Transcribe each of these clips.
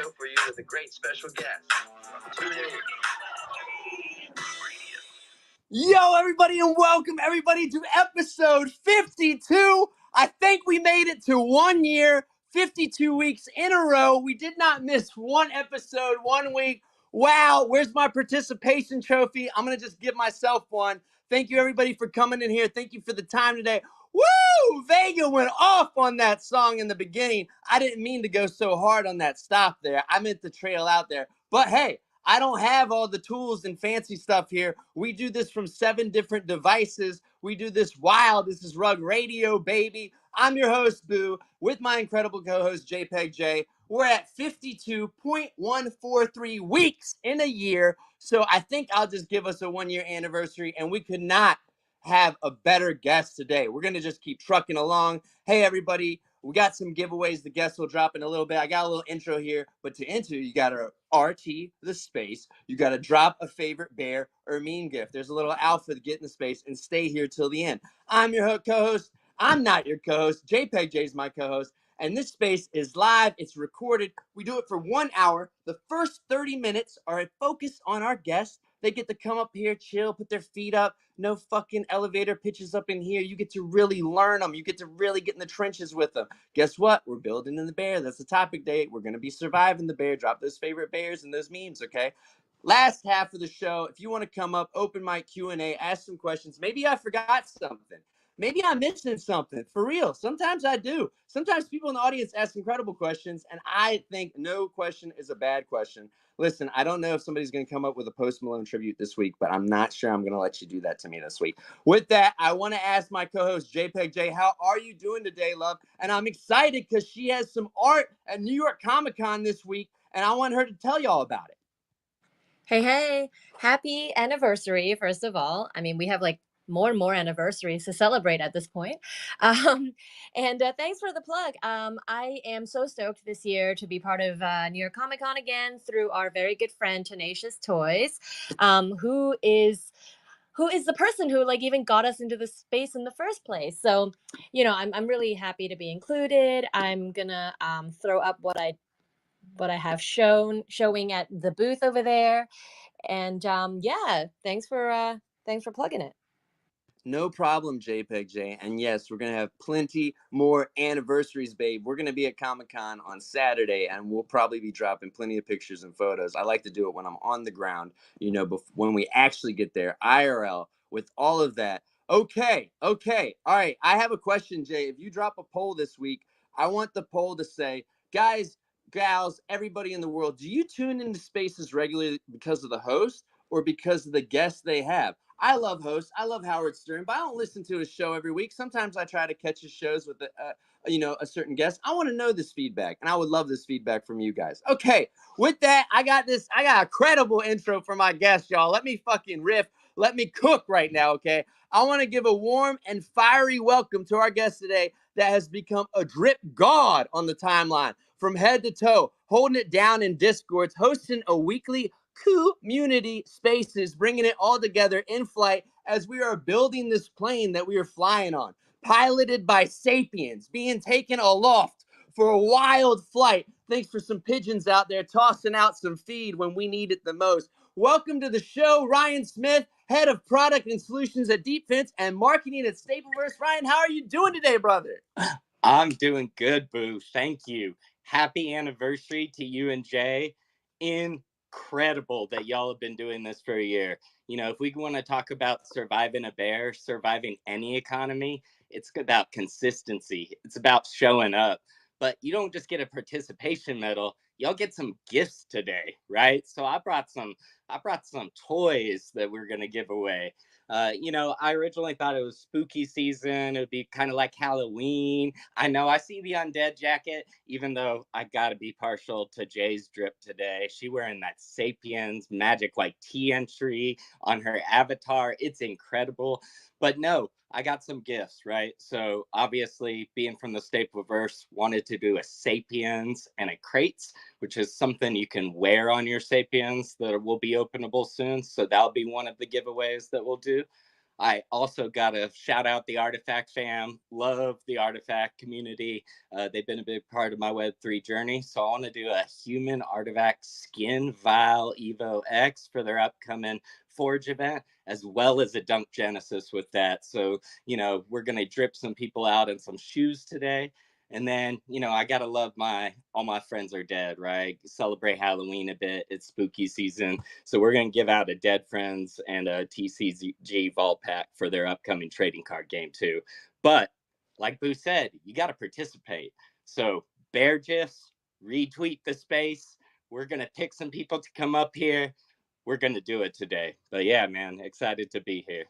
show for you with a great special guest. Tune in. Yo, everybody, and welcome everybody to episode 52. I think we made it to 1 year, 52 weeks in a row. We did not miss one episode, 1 week. Wow, where's my participation trophy? I'm going to just give myself one. Thank you, everybody, for coming in here. Thank you for the time today. Woo! Vega went off on that song in the beginning. I didn't mean to go so hard on that stop there. I meant to trail out there. But hey, I don't have all the tools and fancy stuff here. We do this from 7 different devices. We do this wild. This is Rug Radio, baby. I'm your host, Boo, with my incredible co-host, JPEG J. We're at 52.143 weeks in a year. So I think I'll just give us a 1-year anniversary, and we could not have a better guest today. We're going to just keep trucking along. Hey, everybody. We got some giveaways. The guests will drop in a little bit. I got a little intro here, but to enter, you got to RT the space. You got to drop a favorite bear or meme gift. There's a little alpha to get in the space and stay here till the end. I'm your co-host. I'm not your co-host. JPEG J is my co-host. And this space is live. It's recorded. We do it for 1 hour. The first 30 minutes are a focus on our guests. They get to come up here, chill, put their feet up. No fucking elevator pitches up in here. You get to really learn them. You get to really get in the trenches with them. Guess what? We're building in the bear. That's the topic day. We're going to be surviving the bear. Drop those favorite bears and those memes, okay? Last half of the show, if you want to come up, open mic Q&A, ask some questions. Maybe I forgot something. Maybe I'm missing something. For real. Sometimes I do. Sometimes people in the audience ask incredible questions, and I think no question is a bad question. Listen, I don't know if somebody's going to come up with a Post Malone tribute this week, but I'm not sure I'm going to let you do that to me this week. With that, I want to ask my co-host, JPEG J, how are you doing today, love? And I'm excited because she has some art at New York Comic Con this week, and I want her to tell y'all about it. Hey, happy anniversary, first of all. I mean, we have like more and more anniversaries to celebrate at this point. And thanks for the plug. I am so stoked this year to be part of New York Comic Con again through our very good friend Tenacious Toys, who is the person who like even got us into this space in the first place. So, I'm really happy to be included. I'm gonna throw up what I have showing at the booth over there. And yeah, thanks for plugging it. No problem, JPEG J. And yes, we're going to have plenty more anniversaries, babe. We're going to be at Comic-Con on Saturday, and we'll probably be dropping plenty of pictures and photos. I like to do it when I'm on the ground, when we actually get there, IRL, with all of that. Okay. All right, I have a question, Jay. If you drop a poll this week, I want the poll to say, guys, gals, everybody in the world, do you tune into spaces regularly because of the host or because of the guests they have? I love hosts. I love Howard Stern, but I don't listen to his show every week. Sometimes I try to catch his shows with a certain guest. I want to know this feedback, and I would love this feedback from you guys. Okay, with that, I got a credible intro for my guest, y'all. Let me fucking riff. Let me cook right now, okay? I want to give a warm and fiery welcome to our guest today that has become a drip god on the timeline from head to toe, holding it down in Discords, hosting a weekly community spaces, bringing it all together in flight as we are building this plane that we are flying on, piloted by sapiens, being taken aloft for a wild flight. Thanks for some pigeons out there tossing out some feed when we need it the most. Welcome to the show, Ryan Smith, head of product and solutions at Deepfence and marketing at Stapleverse. Ryan, how are you doing today, brother? I'm doing good, Boo. Thank you. Happy anniversary to you and Jay. Incredible that y'all have been doing this for a year. If we want to talk about surviving a bear, surviving any economy, it's about consistency. It's about showing up. But you don't just get a participation medal. Y'all get some gifts today, right? So I brought some toys that we're gonna give away. I originally thought it was spooky season. It would be kind of like Halloween. I know I see the undead jacket, even though I gotta be partial to Jay's drip today. She wearing that Sapiens magic like tea entry on her avatar. It's incredible. But no, I got some gifts, right? So obviously, being from the Stapleverse, wanted to do a Sapiens and a crates, which is something you can wear on your Sapiens that will be openable soon. So that'll be one of the giveaways that we'll do. I also got to shout out the Artifact fam. Love the Artifact community. They've been a big part of my Web3 journey. So I want to do a human Artifact skin vial Evo X for their upcoming Forge event, as well as a Dunk Genesis with that. So, we're going to drip some people out in some shoes today. And then, I gotta love all my friends are dead, right? Celebrate Halloween a bit. It's spooky season. So we're gonna give out a Dead Friends and a TCG Vault Pack for their upcoming trading card game too. But like Boo said, you gotta participate. So Bear GIFs, retweet the space. We're gonna pick some people to come up here. We're gonna do it today. But yeah, man, excited to be here.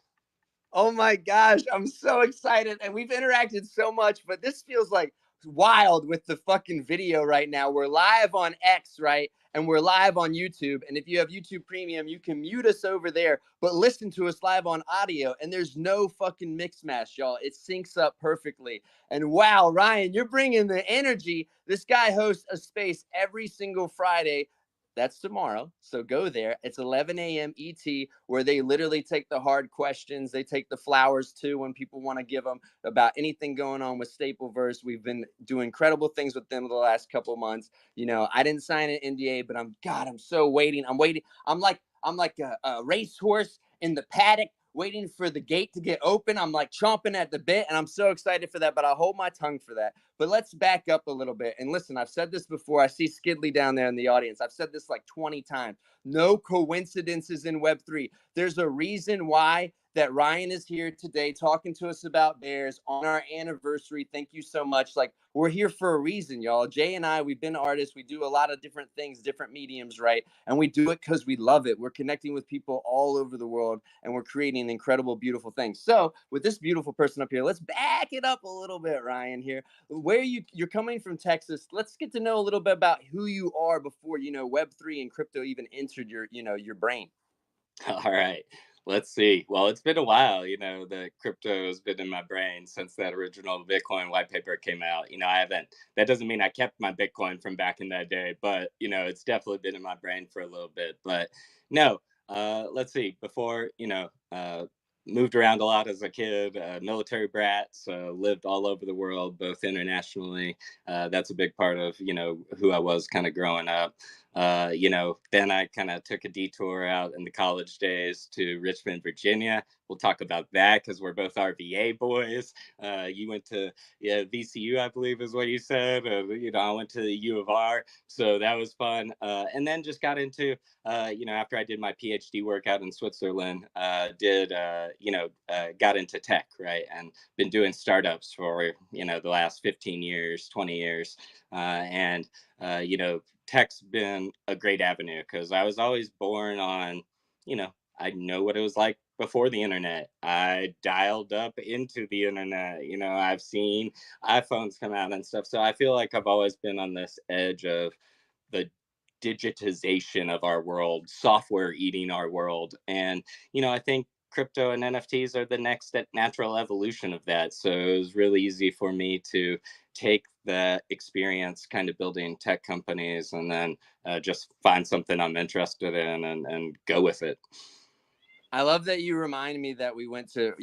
Oh my gosh, I'm so excited. And we've interacted so much, but this feels like wild with the fucking video right now. We're live on X, right? And we're live on YouTube. And if you have YouTube Premium, you can mute us over there, but listen to us live on audio. And there's no fucking mix mash, y'all. It syncs up perfectly. And wow, Ryan, you're bringing the energy. This guy hosts a space every single Friday. That's tomorrow. So go there. It's 11 a.m. ET, where they literally take the hard questions. They take the flowers too when people want to give them about anything going on with Stapleverse. We've been doing incredible things with them the last couple of months. I didn't sign an NDA, but I'm so waiting. I'm waiting. I'm like a racehorse in the paddock waiting for the gate to get open. I'm like chomping at the bit, and I'm so excited for that, but I'll hold my tongue for that. But let's back up a little bit. And listen, I've said this before. I see Skidley down there in the audience. I've said this like 20 times. No coincidences in Web3. There's a reason why that Ryan is here today talking to us about bears on our anniversary. Thank you so much. Like, we're here for a reason, y'all. Jay and I, we've been artists. We do a lot of different things, different mediums, right? And we do it because we love it. We're connecting with people all over the world, and we're creating incredible, beautiful things. So with this beautiful person up here, let's back it up a little bit, Ryan, here. Where you're coming from, Texas. Let's get to know a little bit about who you are before, Web3 and crypto even entered your brain. All right. Let's see. Well, it's been a while. The crypto has been in my brain since that original Bitcoin white paper came out. I haven't, that doesn't mean I kept my Bitcoin from back in that day, but, it's definitely been in my brain for a little bit. But no, let's see. Before, moved around a lot as a kid, military brat, so lived all over the world, both internationally. That's a big part of, who I was kind of growing up. Then I kind of took a detour out in the college days to Richmond, Virginia. We'll talk about that because we're both RVA boys. You went to VCU, I believe is what you said. I went to the U of R, so that was fun. And then just got into, after I did my PhD work out in Switzerland, got into tech, right, and been doing startups for the last 15 years, 20 years, and tech's been a great avenue because I was always born on, I know what it was like before the internet. I dialed up into the internet. I've seen iPhones come out and stuff. So I feel like I've always been on this edge of the digitization of our world, software eating our world. And, I think crypto and NFTs are the next natural evolution of that. So it was really easy for me to take the experience kind of building tech companies and then just find something I'm interested in and go with it. I love that you remind me that we went to,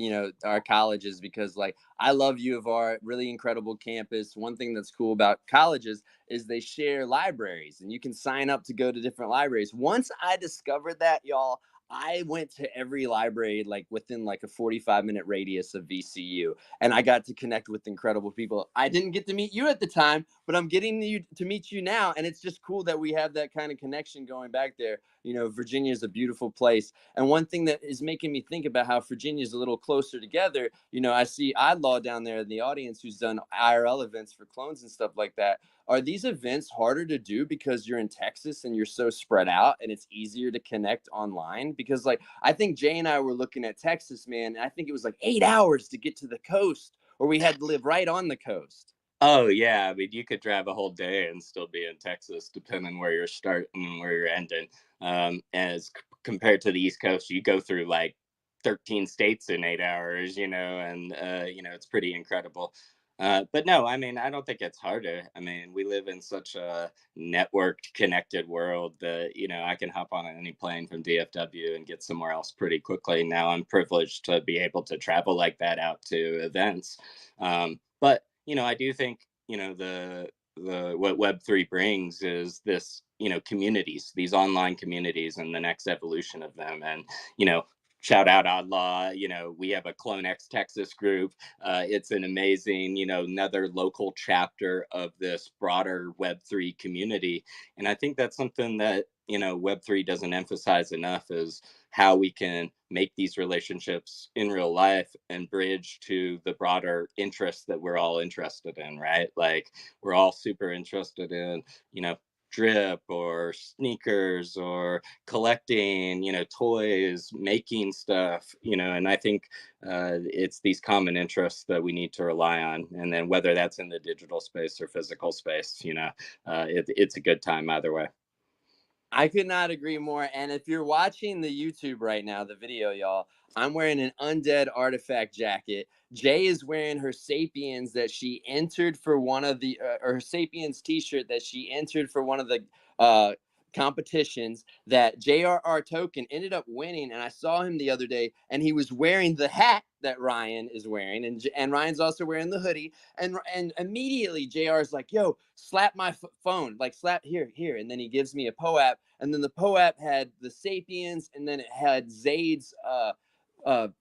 our colleges, because like I love U of R, really incredible campus. One thing that's cool about colleges is they share libraries and you can sign up to go to different libraries. Once I discovered that, y'all, I went to every library like within like a 45-minute radius of VCU, and I got to connect with incredible people. I didn't get to meet you at the time, but I'm getting to meet you now, and it's just cool that we have that kind of connection going back there. Virginia is a beautiful place. And one thing that is making me think about how Virginia is a little closer together, I see Oddlaw down there in the audience who's done IRL events for clones and stuff like that. Are these events harder to do because you're in Texas and you're so spread out and it's easier to connect online? Because like I think Jay and I were looking at Texas, man, and I think it was like 8 hours to get to the coast, or we had to live right on the coast. Oh yeah, I mean you could drive a whole day and still be in Texas, depending where you're starting and where you're ending. As compared to the East Coast, you go through like 13 states in 8 hours, and it's pretty incredible. But no, I mean, I don't think it's harder. I mean, we live in such a networked, connected world that, I can hop on any plane from DFW and get somewhere else pretty quickly. Now I'm privileged to be able to travel like that out to events. But, I do think, the what Web3 brings is this, communities, these online communities and the next evolution of them. And, you know, shout out Oddlaw, we have a Clone X Texas group. It's an amazing, another local chapter of this broader Web3 community. And I think that's something that, Web3 doesn't emphasize enough is how we can make these relationships in real life and bridge to the broader interests that we're all interested in, right? Like we're all super interested in, drip or sneakers or collecting, toys, making stuff, and I think it's these common interests that we need to rely on. And then whether that's in the digital space or physical space, it's a good time either way. I could not agree more. And if you're watching the YouTube right now, the video, y'all, I'm wearing an Undead Artifact jacket. Jay is wearing her Sapiens that she entered for one of the, or her Sapiens t-shirt that she entered for one of the uh, competitions that JRR Token ended up winning. And I saw him the other day and he was wearing the hat that Ryan is wearing. And Ryan's also wearing the hoodie. And immediately JR is like, yo, slap my phone, like slap here. And then he gives me a POAP. And then the POAP had the Sapiens and then it had Zaid's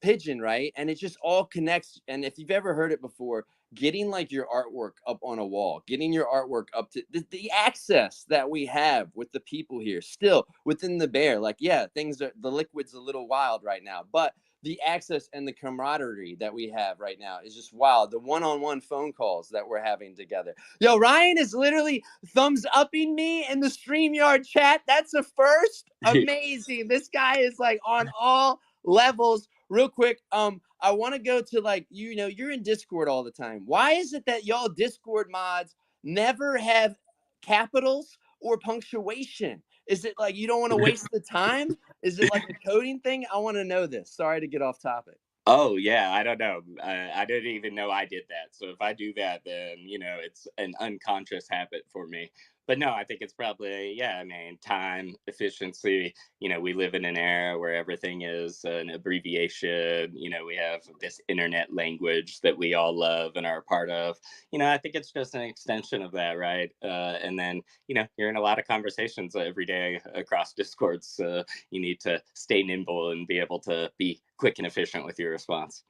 pigeon, right? And it just all connects. And if you've ever heard it before, getting like your artwork up on a wall, getting your artwork up to the access that we have with the people here still within the bear, like, yeah, the liquid's a little wild right now, but the access and the camaraderie that we have right now is just wild. The one-on-one phone calls that we're having together. Yo, Ryan is literally thumbs upping me in the StreamYard chat. That's a first. Amazing. This guy is like on all levels. Real quick, I want to go to like, you're in Discord all the time. Why is it that y'all Discord mods never have capitals or punctuation? Is it like you don't want to waste the time? Is it like a coding thing? I want to know this. Sorry to get off topic. Oh yeah, I don't know. I didn't even know I did that. So if I do that, then it's an unconscious habit for me. But no, I think it's probably yeah. I mean, time efficiency. We live in an era where everything is an abbreviation. We have this internet language that we all love and are a part of. I think it's just an extension of that, right? And then you're in a lot of conversations every day across Discords. So you need to stay nimble and be able to be quick and efficient with your response.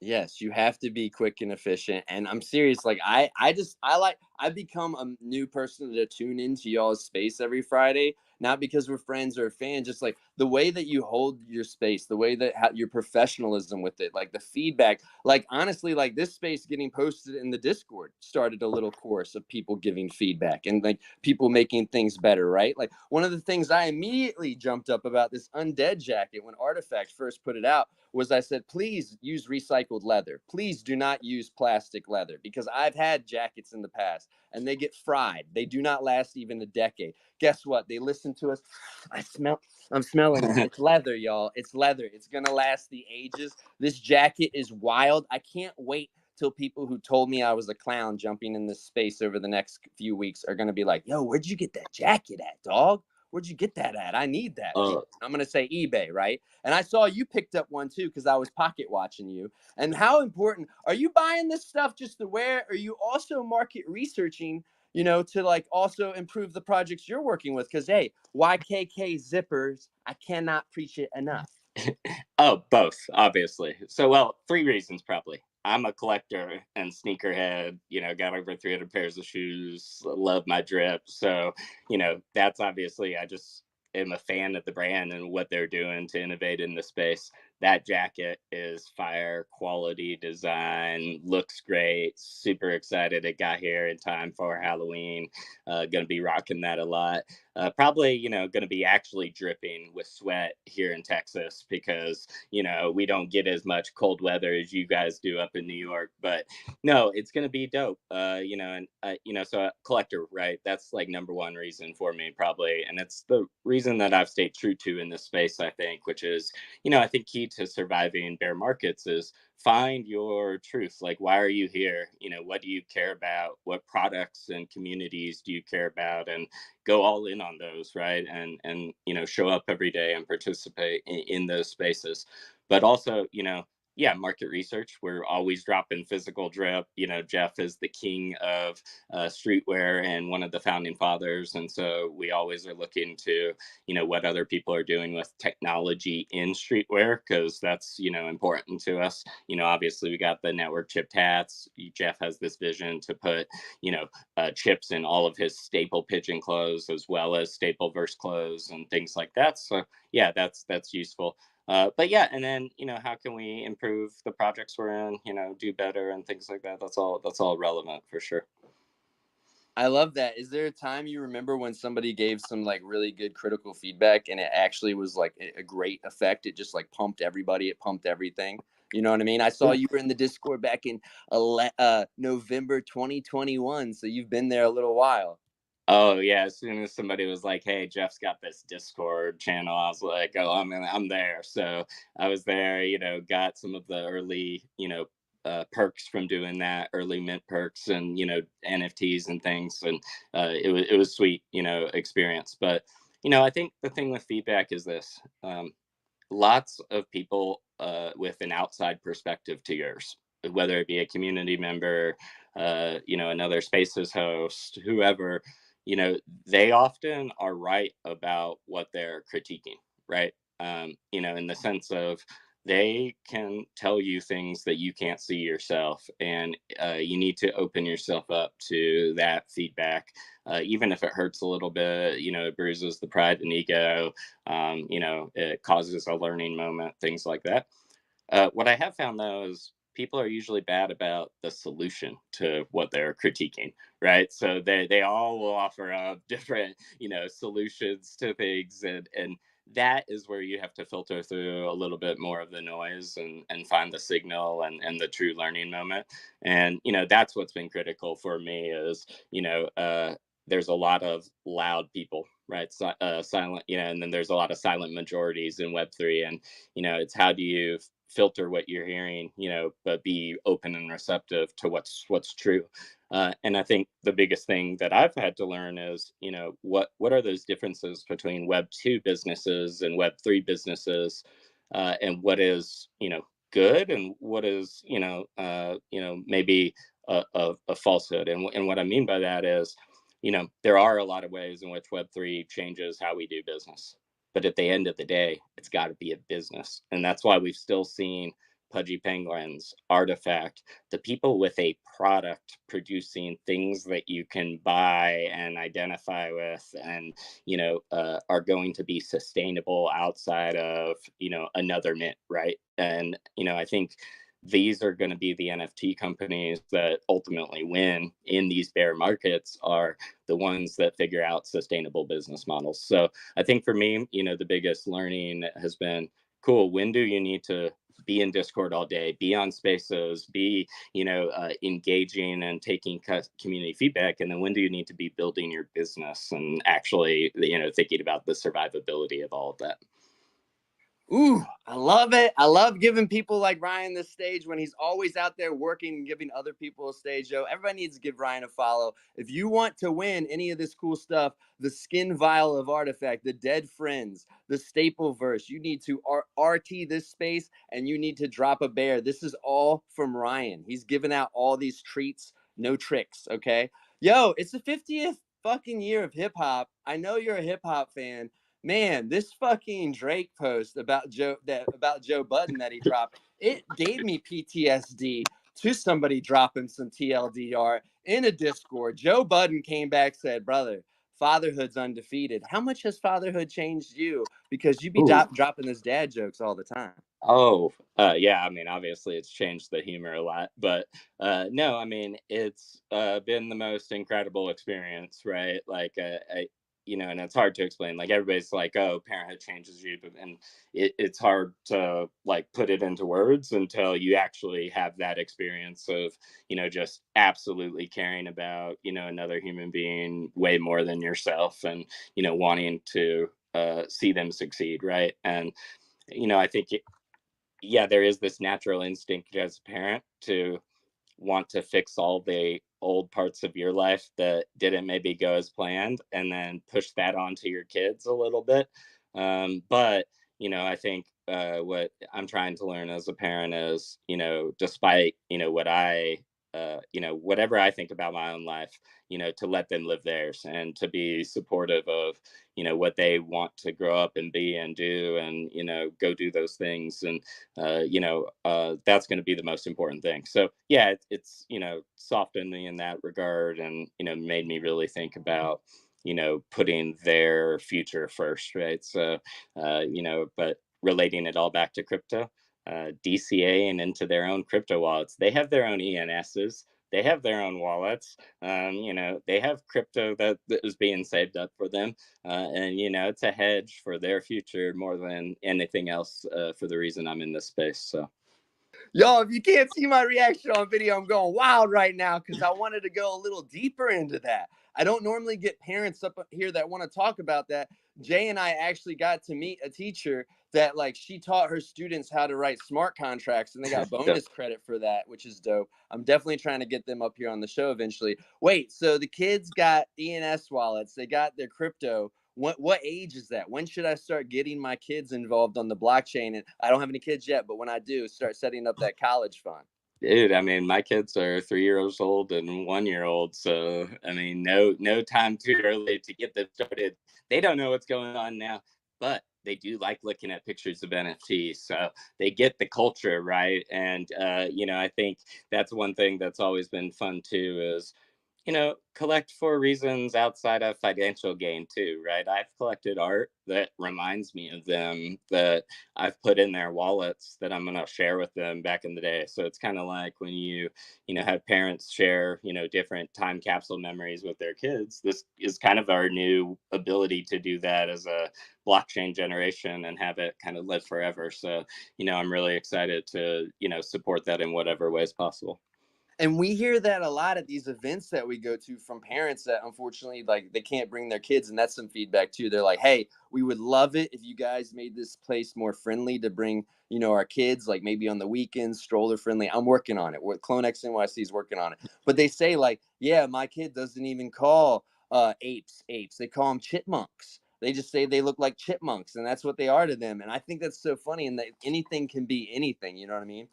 Yes, you have to be quick and efficient. And I'm serious. Like I become a new person to tune into y'all's space every Friday, not because we're friends or fans, just like the way that you hold your space, the way that your professionalism with it, like the feedback, like honestly, like this space getting posted in the Discord started a little course of people giving feedback and like people making things better, right? Like one of the things I immediately jumped up about this Undead jacket when Artifact first put it out was I said, please use recycled leather. Please do not use plastic leather because I've had jackets in the past and they get fried. They do not last even a decade. Guess what? They listen to us. I'm smelling it. It's leather, y'all. It's leather. It's going to last the ages. This jacket is wild. I can't wait till people who told me I was a clown jumping in this space over the next few weeks are going to be like, yo, where'd you get that jacket at, dog? Where'd you get that at? I need that. I'm going to say eBay, right? And I saw you picked up one too because I was pocket watching you. And how important are you buying this stuff just to wear? Or are you also market researching, to like also improve the projects you're working with? Because hey, YKK zippers, I cannot preach it enough. Oh, both, obviously. So, well, three reasons probably. I'm a collector and sneakerhead, got over 300 pairs of shoes, love my drip. So, that's obviously, I just am a fan of the brand and what they're doing to innovate in the space. That jacket is fire, quality design, looks great. Super excited it got here in time for Halloween. Gonna be rocking that a lot. Probably, going to be actually dripping with sweat here in Texas because, we don't get as much cold weather as you guys do up in New York. But no, it's going to be dope. So a collector, right? That's like number one reason for me, probably. And it's the reason that I've stayed true to in this space, I think, which is, I think key to surviving bear markets is find your truth. Like, why are you here? You know, what do you care about? What products and communities do you care about? And go all in on those, right? And you know, show up every day and participate in those spaces. But also, you know, yeah, market research. We're always dropping physical drip. You know, Jeff is the king of streetwear and one of the founding fathers, and so we always are looking to, you know, what other people are doing with technology in streetwear, because that's, you know, important to us. You know, obviously we got the network chipped hats. Jeff has this vision to put, you know, chips in all of his staple pigeon clothes as well as staple verse clothes and things like that. So yeah, that's useful. But yeah, and then, you know, how can we improve the projects we're in, you know, do better and things like that. That's all relevant for sure. I love that. Is there a time you remember when somebody gave some like really good critical feedback and it actually was like a great effect? It just like pumped everybody. It pumped everything. You know what I mean? I saw you were in the Discord back in November 2021. So you've been there a little while. Oh yeah, as soon as somebody was like, "Hey, Jeff's got this Discord channel," I was like, "Oh, I'm there." So I was there, you know, got some of the early, you know, perks from doing that, early mint perks, and, you know, NFTs and things, and it was sweet, you know, experience. But you know, I think the thing with feedback is this: lots of people with an outside perspective to yours, whether it be a community member, you know, another spaces host, whoever, you know, they often are right about what they're critiquing, right? You know, in the sense of they can tell you things that you can't see yourself, and you need to open yourself up to that feedback, even if it hurts a little bit. You know, it bruises the pride and ego. You know, it causes a learning moment, things like that. What I have found though is people are usually bad about the solution to what they're critiquing, right? So they all will offer up different, you know, solutions to things, and that is where you have to filter through a little bit more of the noise and find the signal and the true learning moment. And you know, that's what's been critical for me is, you know, there's a lot of loud people, right? Silent, you know, and then there's a lot of silent majorities in Web3, and you know, it's how do you filter what you're hearing, you know, but be open and receptive to what's true. And I think the biggest thing that I've had to learn is, you know, what are those differences between Web2 businesses and Web3 businesses, and what is, you know, good and what is, you know, maybe a falsehood. And what I mean by that is, you know, there are a lot of ways in which Web3 changes how we do business. But at the end of the day, it's got to be a business. And that's why we've still seen Pudgy Penguins, Artifact, the people with a product producing things that you can buy and identify with, and, you know, are going to be sustainable outside of, you know, another mint, right? And, you know, I think these are going to be the NFT companies that ultimately win in these bear markets, are the ones that figure out sustainable business models. So I think for me, you know, the biggest learning has been, cool, when do you need to be in Discord all day, be on spaces, be, you know, engaging and taking community feedback, and then when do you need to be building your business and actually, you know, thinking about the survivability of all of that. Ooh, I love it. I love giving people like Ryan the stage when he's always out there working and giving other people a stage. Yo, everybody needs to give Ryan a follow. If you want to win any of this cool stuff, the skin vial of Artifact, the Dead Friends, the Staple Verse, you need to RT this space and you need to drop a bear. This is all from Ryan. He's giving out all these treats, no tricks, okay? Yo, it's the 50th fucking year of hip hop. I know you're a hip hop fan. Man, this fucking Drake post about Joe Budden that he dropped, it gave me PTSD to somebody dropping some TLDR in a Discord. Joe Budden came back, said, "Brother, fatherhood's undefeated. How much has fatherhood changed you? Because you be dropping those dad jokes all the time." Oh, yeah. I mean, obviously, it's changed the humor a lot, but no, I mean, it's been the most incredible experience, right? Like, you know, and it's hard to explain. Like, everybody's like, "Oh, parenthood changes you," but and it's hard to like put it into words until you actually have that experience of, you know, just absolutely caring about, you know, another human being way more than yourself, and you know, wanting to see them succeed, right? And you know, I think yeah, there is this natural instinct as a parent to want to fix all the old parts of your life that didn't maybe go as planned and then push that onto your kids a little bit. But, I think what I'm trying to learn as a parent is, despite, what whatever I think about my own life, to let them live theirs and to be supportive of, what they want to grow up and be and do and, go do those things. And that's going to be the most important thing. So yeah, it's softened me in that regard, and made me really think about putting their future first, right? So but relating it all back to crypto, DCA and into their own crypto wallets, they have their own ENSs. They have their own wallets. They have crypto that is being saved up for them, and it's a hedge for their future more than anything else, for the reason I'm in this space. So Y'all, if you can't see my reaction on video, I'm going wild right now because I wanted to go a little deeper into that. I don't normally get parents up here that want to talk about that. Jay and I actually got to meet a teacher that, like, she taught her students how to write smart contracts, and they got bonus credit for that, which is dope. I'm definitely trying to get them up here on the show eventually. Wait, so the kids got ENS wallets, they got their crypto. What age is that? When should I start getting my kids involved on the blockchain? And I don't have any kids yet, but when I do, start setting up that college fund. dude, I mean, my kids are 3 years old and 1 year old, so I mean, no time too early to get them started. They don't know what's going on now, but they do like looking at pictures of NFTs, so they get the culture, right? And I think that's one thing that's always been fun too, is collect for reasons outside of financial gain too, right? I've collected art that reminds me of them, that I've put in their wallets that I'm going to share with them back in the day. So it's kind of like when have parents share, different time capsule memories with their kids. This is kind of our new ability to do that as a blockchain generation and have it kind of live forever. So, I'm really excited to, support that in whatever ways possible. And we hear that a lot at these events that we go to from parents that unfortunately, like, they can't bring their kids, and that's some feedback too. They're like, hey, we would love it if you guys made this place more friendly to bring our kids, like maybe on the weekends, stroller friendly. I'm working on it. What CloneX NYC is working on it. But they say, like, yeah, my kid doesn't even call apes, they call them chipmunks. They just say they look like chipmunks, and that's what they are to them. And I think that's so funny, and that anything can be anything, you know what I mean?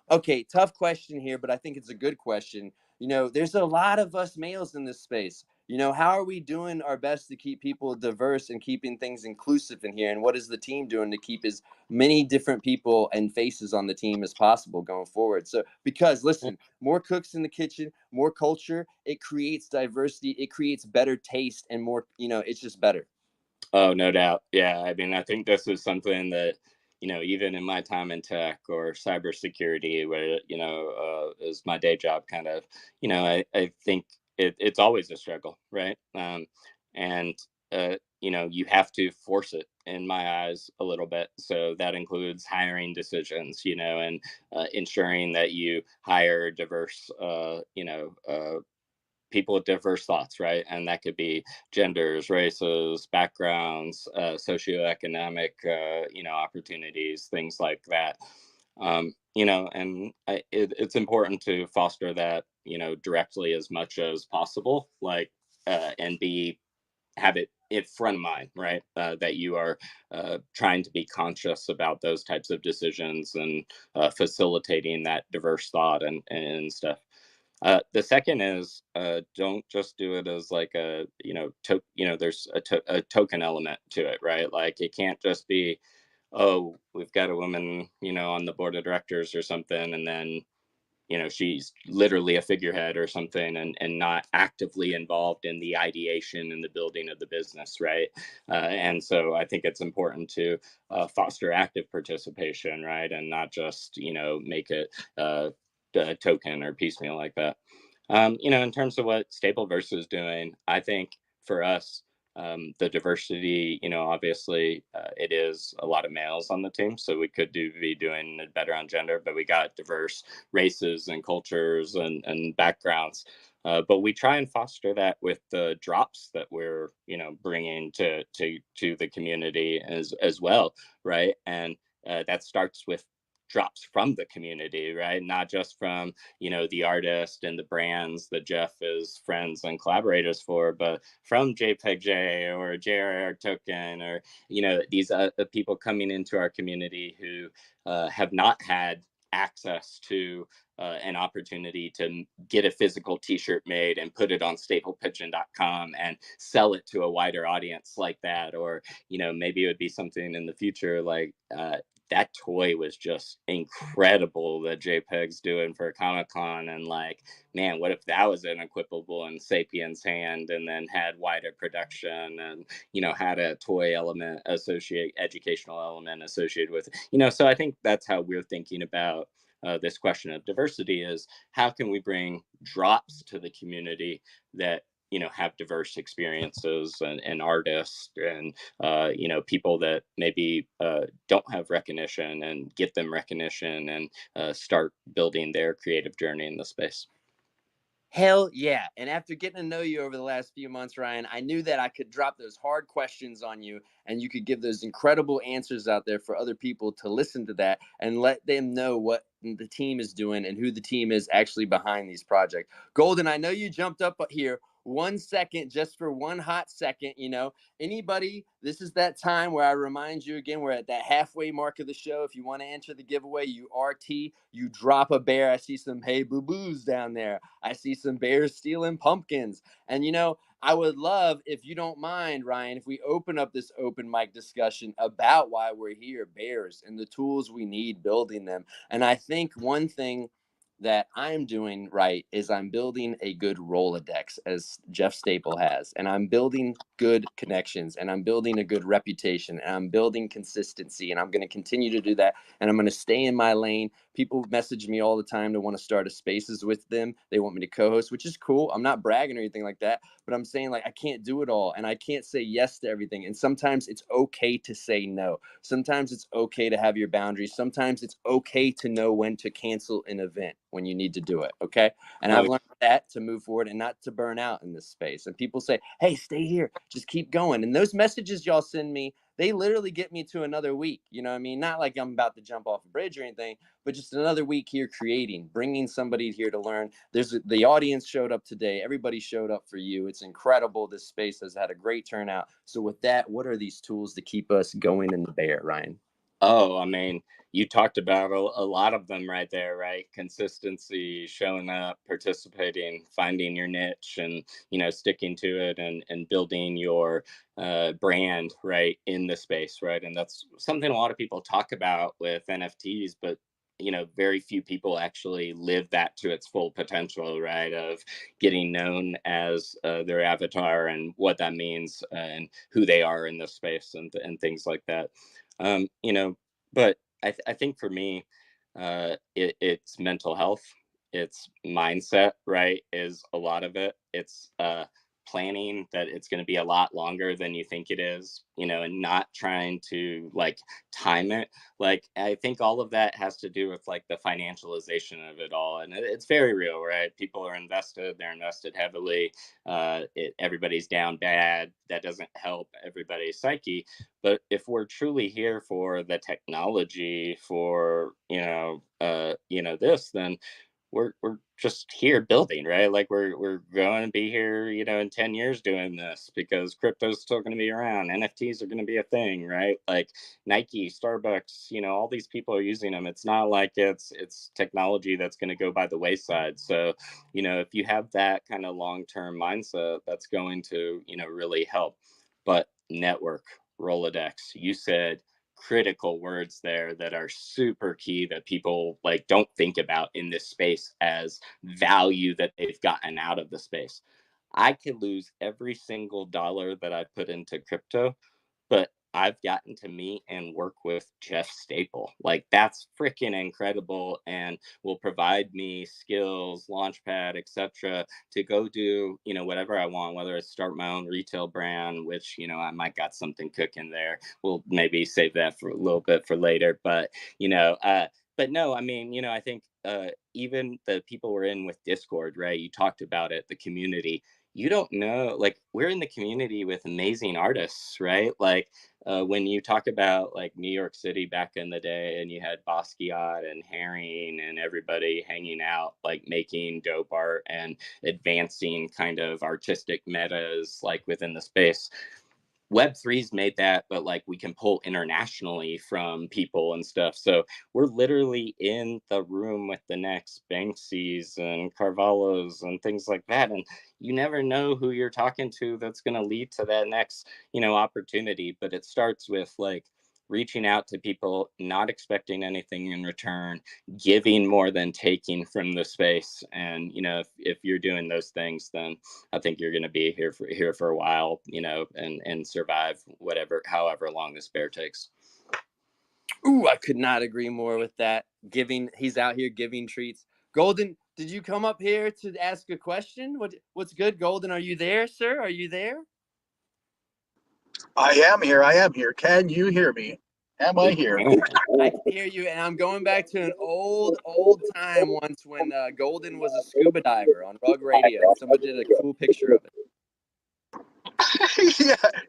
Okay, tough question here, but I think it's a good question. There's a lot of us males in this space. How are we doing our best to keep people diverse and keeping things inclusive in here? And what is the team doing to keep as many different people and faces on the team as possible going forward? So, because listen, more cooks in the kitchen, more culture, it creates diversity, it creates better taste, and more, it's just better. Oh, no doubt. Yeah. I mean, I think this is something that, even in my time in tech or cybersecurity, where, is my day job kind of, I think it's always a struggle, right? And, you have to force it in my eyes a little bit. So that includes hiring decisions, and ensuring that you hire diverse, people with diverse thoughts, right? And that could be genders, races, backgrounds, socioeconomic, opportunities, things like that. It's important to foster that, directly as much as possible, like, and have it in front of mind, right? That you are trying to be conscious about those types of decisions and facilitating that diverse thought and stuff. The second is, don't just do it as like a, there's a token element to it, right? Like it can't just be, oh, we've got a woman, on the board of directors or something, and then, she's literally a figurehead or something, and not actively involved in the ideation and the building of the business, right? And so I think it's important to foster active participation, right? And not just, make it a token or piecemeal like that. In terms of what Stable Versus is doing, I think for us, the diversity, obviously, it is a lot of males on the team, so we could be doing it better on gender, but we got diverse races and cultures and backgrounds. But we try and foster that with the drops that we're, bringing to the community as well, right? And that starts with drops from the community, right? Not just from, the artist and the brands that Jeff is friends and collaborators for, but from JPEG or JRR Token, or, these people coming into our community who have not had access to an opportunity to get a physical t-shirt made and put it on staplepigeon.com and sell it to a wider audience like that. Or, maybe it would be something in the future like that toy was just incredible that JPEG's doing for Comic-Con. And like, man, what if that was an equipable in Sapien's hand and then had wider production and, had a toy element educational element associated with it. So I think that's how we're thinking about this question of diversity, is how can we bring drops to the community that have diverse experiences, and artists and people that maybe don't have recognition, and get them recognition, and start building their creative journey in the space. Hell yeah. And after getting to know you over the last few months, Ryan, I knew that I could drop those hard questions on you and you could give those incredible answers out there for other people to listen to that and let them know what the team is doing and who the team is actually behind these projects. Golden, I know you jumped up here 1 second just for one hot second. Anybody, this is that time where I remind you again, we're at that halfway mark of the show. If you want to enter the giveaway, you RT, you drop a bear. I see some hey boo boos down there. I see some bears stealing pumpkins. And I would love, if you don't mind, Ryan, if we open up this open mic discussion about why we're here, bears, and the tools we need building them. And I think one thing that I'm doing right is I'm building a good Rolodex, as Jeff Staple has, and I'm building good connections, and I'm building a good reputation, and I'm building consistency, and I'm going to continue to do that, and I'm going to stay in my lane. People message me all the time to want to start a spaces with them. They want me to co-host, which is cool. I'm not bragging or anything like that, but I'm saying like I can't do it all, and I can't say yes to everything, and sometimes it's okay to say no. Sometimes it's okay to have your boundaries. Sometimes it's okay to know when to cancel an event when you need to do it. Okay. And I've learned that to move forward and not to burn out in this space. And people say, hey, stay here, just keep going. And those messages y'all send me, they literally get me to another week. You know what I mean? Not like I'm about to jump off a bridge or anything, but just another week here creating, bringing somebody here to learn. The audience showed up today. Everybody showed up for you. It's incredible. This space has had a great turnout. So with that, what are these tools to keep us going in the Bay, Ryan? Oh, I mean, you talked about a lot of them right there, right? Consistency, showing up, participating, finding your niche, and sticking to it, and building your brand right in the space, right? And that's something a lot of people talk about with NFTs, but very few people actually live that to its full potential, right? Of getting known as their avatar and what that means, and who they are in this space, and things like that. um, you know, but I think for me, it's mental health, it's mindset, right? Is a lot of it. It's planning that it's going to be a lot longer than you think it is, and not trying to like time it. Like, I think all of that has to do with like the financialization of it all. And it's very real, right? People are invested, they're invested heavily. Everybody's down bad. That doesn't help everybody's psyche. But if we're truly here for the technology, for this, then we're just here building, right? Like we're going to be here, in 10 years doing this, because crypto's still going to be around. NFTs are going to be a thing, right? Like Nike, Starbucks, all these people are using them. It's not like it's technology that's going to go by the wayside. So, if you have that kind of long-term mindset, that's going to, really help. But network, Rolodex, you said critical words there that are super key, that people like don't think about in this space as value that they've gotten out of the space. I could lose every single dollar that I put into crypto, but I've gotten to meet and work with Jeff Staple. Like, that's freaking incredible, and will provide me skills, launchpad, etc., to go do, whatever I want, whether it's start my own retail brand, which, I might got something cooking there. We'll maybe save that for a little bit for later. But no, I mean, I think even the people we're in with Discord, right? You talked about it, the community. You don't know, like, we're in the community with amazing artists, right? Like, when you talk about like New York City back in the day, and you had Basquiat and Herring and everybody hanging out, like making dope art and advancing kind of artistic metas like within the space. Web3's made that, but like we can pull internationally from people and stuff. So we're literally in the room with the next Banksys and Carvalhos and things like that. And you never know who you're talking to that's going to lead to that next, opportunity. But it starts with like reaching out to people, not expecting anything in return, giving more than taking from the space. And, if you're doing those things, then I think you're going to be here for a while, and survive however long this bear takes. Ooh, I could not agree more with that. He's out here giving treats. Golden, did you come up here to ask a question? What's good, Golden? Are you there, sir? Are you there? I am here. I am here. Can you hear me? Am I here? I can hear you, and I'm going back to an old time once when Golden was a scuba diver on Rug Radio. Somebody did a cool picture of it.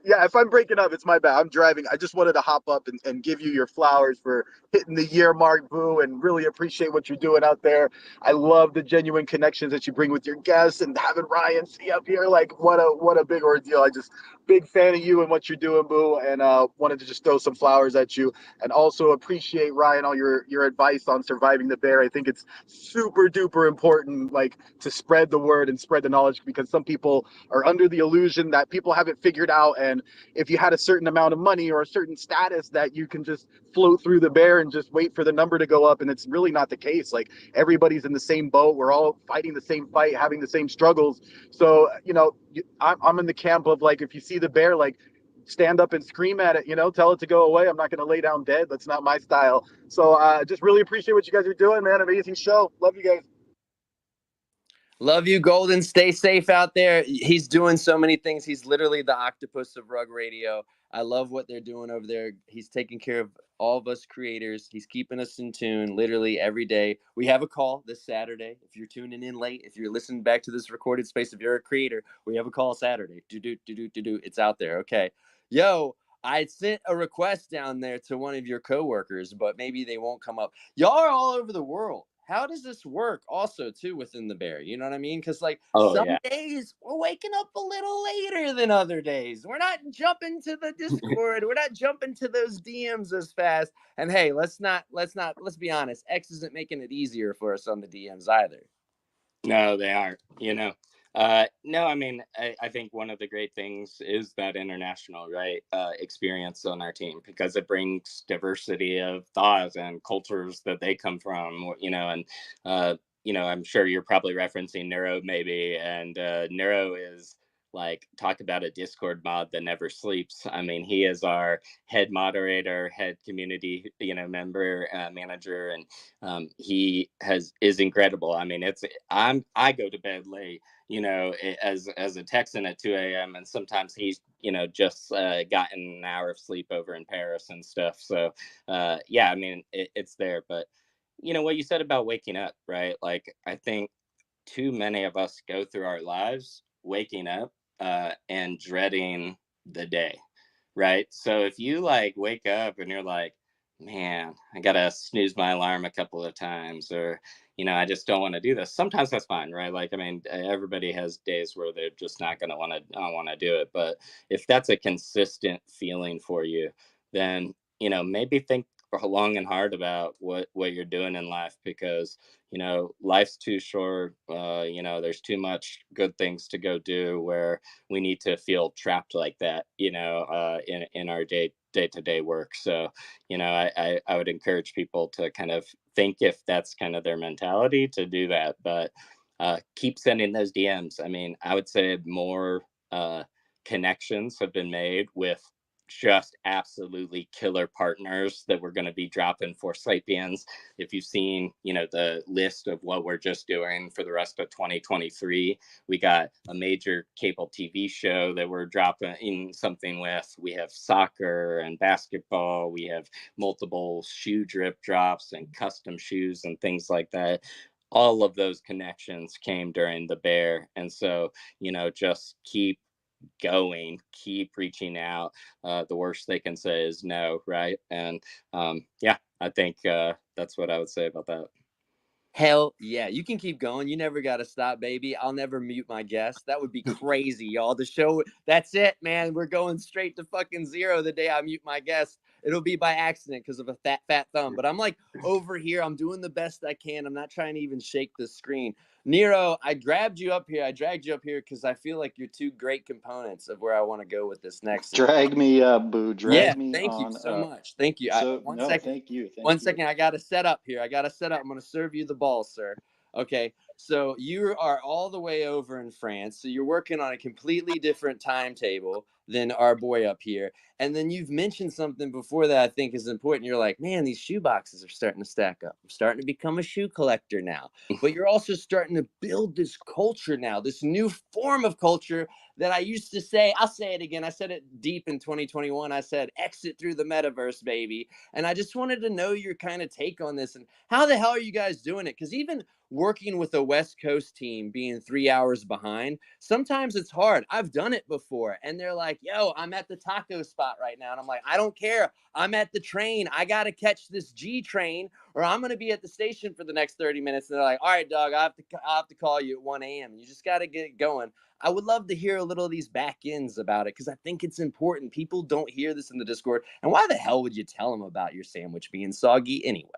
yeah. If I'm breaking up, it's my bad. I'm driving. I just wanted to hop up and give you your flowers for hitting the year mark, Boo, and really appreciate what you're doing out there. I love the genuine connections that you bring with your guests, and having Ryan see up here. Like, what a big ordeal. I just big fan of you and what you're doing, Boo, and wanted to just throw some flowers at you, and also appreciate, Ryan, all your advice on surviving the bear. I think it's super duper important, like, to spread the word and spread the knowledge, because some people are under the illusion that people haven't figured out, and if you had a certain amount of money or a certain status, that you can just float through the bear and just wait for the number to go up. And it's really not the case. Like, everybody's in the same boat. We're all fighting the same fight, having the same struggles. So, I'm in the camp of, like, if you see the bear, like, stand up and scream at it, tell it to go away. I'm not going to lay down dead. That's not my style. So just really appreciate what you guys are doing, man. Amazing show. Love you guys. Love you, Golden. Stay safe out there. He's doing so many things. He's literally the octopus of Rug Radio. I love what they're doing over there. He's taking care of all of us creators. He's keeping us in tune literally every day. We have a call this Saturday. If you're tuning in late, if you're listening back to this recorded space, if you're a creator, we have a call Saturday. It's out there. Okay. Yo, I sent a request down there to one of your coworkers, but maybe they won't come up. Y'all are all over the world. How does this work also too within the bear? You know what I mean? Because like some days we're waking up a little later than other days. We're not jumping to the Discord. We're not jumping to those DMs as fast. And hey, let's be honest. X isn't making it easier for us on the DMs either. No, they aren't. No, I mean, I think one of the great things is that international, right, experience on our team, because it brings diversity of thoughts and cultures that they come from, and, I'm sure you're probably referencing Neuro maybe, and Neuro is like, talk about a Discord mod that never sleeps. I mean, he is our head moderator, head community, member, manager, and he is incredible. I mean, I go to bed late, as a Texan at 2 a.m. and sometimes he's, just gotten an hour of sleep over in Paris and stuff. So yeah, I mean, it's there. But what you said about waking up, right? Like, I think too many of us go through our lives waking up and dreading the day, right? So if you like wake up and you're like, man, I gotta snooze my alarm a couple of times, or I just don't want to do this. Sometimes that's fine, right? Like, I mean, everybody has days where they're just not gonna want to do it. But if that's a consistent feeling for you, then maybe think long and hard about what you're doing in life, because life's too short. There's too much good things to go do where we need to feel trapped like that, in our day-to-day work. So I would encourage people to kind of think, if that's kind of their mentality, to do that. But keep sending those DMs. I mean, I would say more connections have been made with just absolutely killer partners that we're going to be dropping for Sapiens. If you've seen, the list of what we're just doing for the rest of 2023, we got a major cable TV show that we're dropping in something with. We have soccer and basketball. We have multiple shoe drip drops and custom shoes and things like that. All of those connections came during the bear. And so, just keep going, keep reaching out. The worst they can say is no, right? And yeah, I think that's what I would say about that. Hell yeah, you can keep going. You never got to stop, baby. I'll never mute my guest. That would be crazy, y'all. The show, that's it, man. We're going straight to fucking zero the day I mute my guest. It'll be by accident because of a fat thumb. But I'm like over here. I'm doing the best I can. I'm not trying to even shake the screen. Nero, I grabbed you up here. I dragged you up here because I feel like you're two great components of where I want to go with this next. Drag me up, Boo. Yeah, Drag me thank you on so up. much. Thank you. So One no, second. thank you. One Thank you. second. I got to set up here. I got to set up. I'm going to serve you the ball, sir. Okay. So you are all the way over in France. So you're working on a completely different timetable than our boy up here. And then you've mentioned something before that I think is important. You're like, man, these shoe boxes are starting to stack up. I'm starting to become a shoe collector now. But you're also starting to build this culture now, this new form of culture that I used to say. I'll say it again. I said it deep in 2021. I said, exit through the metaverse, baby. And I just wanted to know your kind of take on this and how the hell are you guys doing it? Because even working with a West Coast team being 3 hours behind, sometimes it's hard. I've done it before. And they're like, yo, I'm at the taco spot right now. And I'm like, I don't care. I'm at the train. I got to catch this G train or I'm going to be at the station for the next 30 minutes. And they're like, all right, dog, I have to call you at 1 a.m. You just got to get going. I would love to hear a little of these back ends about it because I think it's important. People don't hear this in the Discord. And why the hell would you tell them about your sandwich being soggy anyway?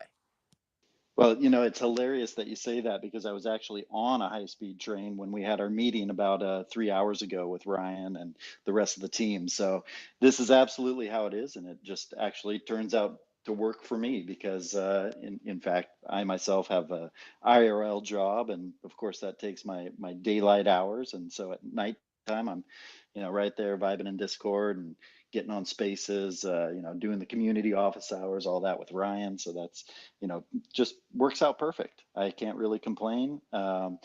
Well, it's hilarious that you say that because I was actually on a high-speed train when we had our meeting about 3 hours ago with Ryan and the rest of the team. So this is absolutely how it is, and it just actually turns out to work for me because, in fact, I myself have a IRL job, and of course that takes my daylight hours, and so at nighttime I'm, right there vibing in Discord and getting on Spaces, doing the community office hours, all that with Ryan. So that's, just works out perfect. I can't really complain. Ryan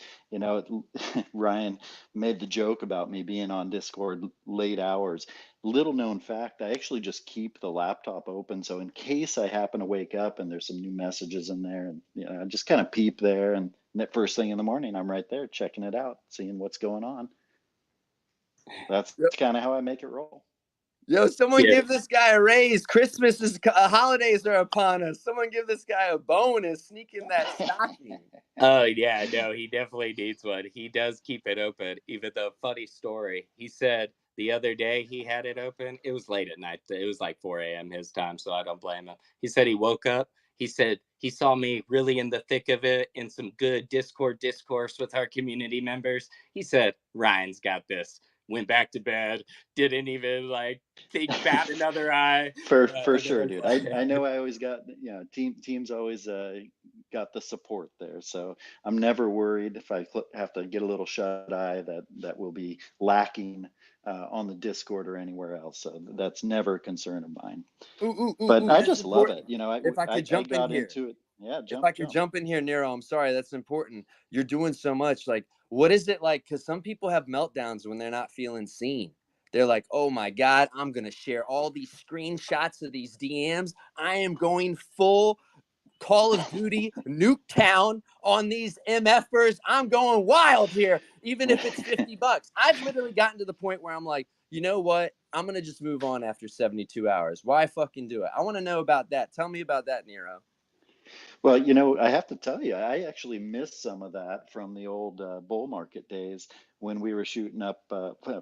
made the joke about me being on Discord late hours. Little known fact, I actually just keep the laptop open. So in case I happen to wake up and there's some new messages in there, and I just kind of peep there, and that first thing in the morning, I'm right there checking it out, seeing what's going on. That's kind of how I make it roll. Yo, someone give this guy a raise. Christmas is holidays are upon us. Someone give this guy a bonus. Sneak in that stocking. Oh yeah, no, he definitely needs one. He does keep it open. Even the funny story, he said the other day he had it open. It was late at night. It was like 4 a.m. his time, so I don't blame him. He said he woke up. He said he saw me really in the thick of it in some good Discord discourse with our community members. He said, Ryan's got this. Went back to bed, didn't even like think bat another eye. For sure, dude. I know I always got, teams always got the support there. So I'm never worried if I have to get a little shut eye that will be lacking on the Discord or anywhere else. So that's never a concern of mine. But I just love it. If I could jump in here. Into it. Yeah, if I could jump in here, Nero, I'm sorry, that's important. You're doing so much. Like, what is it like? Because some people have meltdowns when they're not feeling seen. They're like, oh my God, I'm going to share all these screenshots of these DMs. I am going full Call of Duty Nuketown on these MFers. I'm going wild here, even if it's $50. I've literally gotten to the point where I'm like, you know what? I'm going to just move on after 72 hours. Why fucking do it? I want to know about that. Tell me about that, Nero. Well, I have to tell you, I actually missed some of that from the old bull market days when we were shooting up,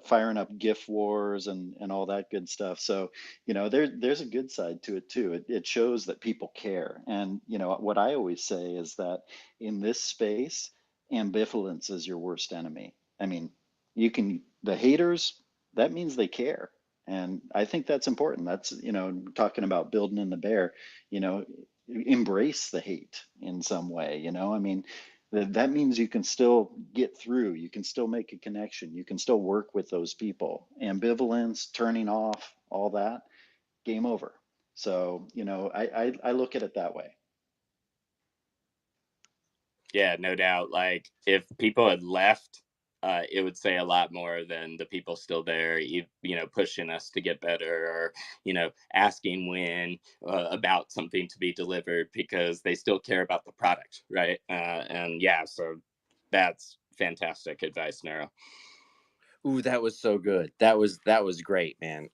firing up GIF wars and all that good stuff. So, there's a good side to it too. It shows that people care. And, what I always say is that in this space, ambivalence is your worst enemy. I mean, the haters, that means they care. And I think that's important. That's, talking about building in the bear, you know, embrace the hate in some way. I mean, that means you can still get through, you can still make a connection, you can still work with those people. Ambivalence, turning off, all that, game over. So I look at it that way. Yeah, no doubt. Like if people had left, it would say a lot more than the people still there, pushing us to get better or, asking when about something to be delivered because they still care about the product, right? And yeah, so that's fantastic advice, Nero. Ooh, that was so good. That was great, man.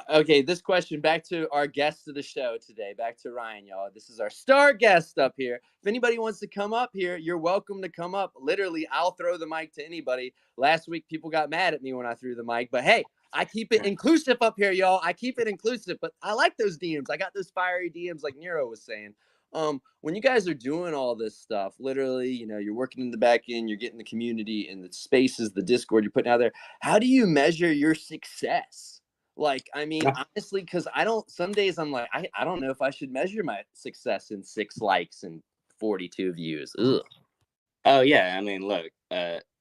Okay, this question back to our guest of the show today, back to Ryan, y'all. This is our star guest up here. If anybody wants to come up here, you're welcome to come up. Literally, I'll throw the mic to anybody. Last week, people got mad at me when I threw the mic, but hey, I keep it inclusive up here, y'all. I keep it inclusive, but I like those DMs. I got those fiery DMs, like Nero was saying. When you guys are doing all this stuff, literally, you're working in the back end, you're getting the community and the spaces, the Discord you're putting out there. How do you measure your success? Like, I mean, honestly, because some days I'm like, I don't know if I should measure my success in 6 likes and 42 views. Ugh. Oh yeah, I mean, look,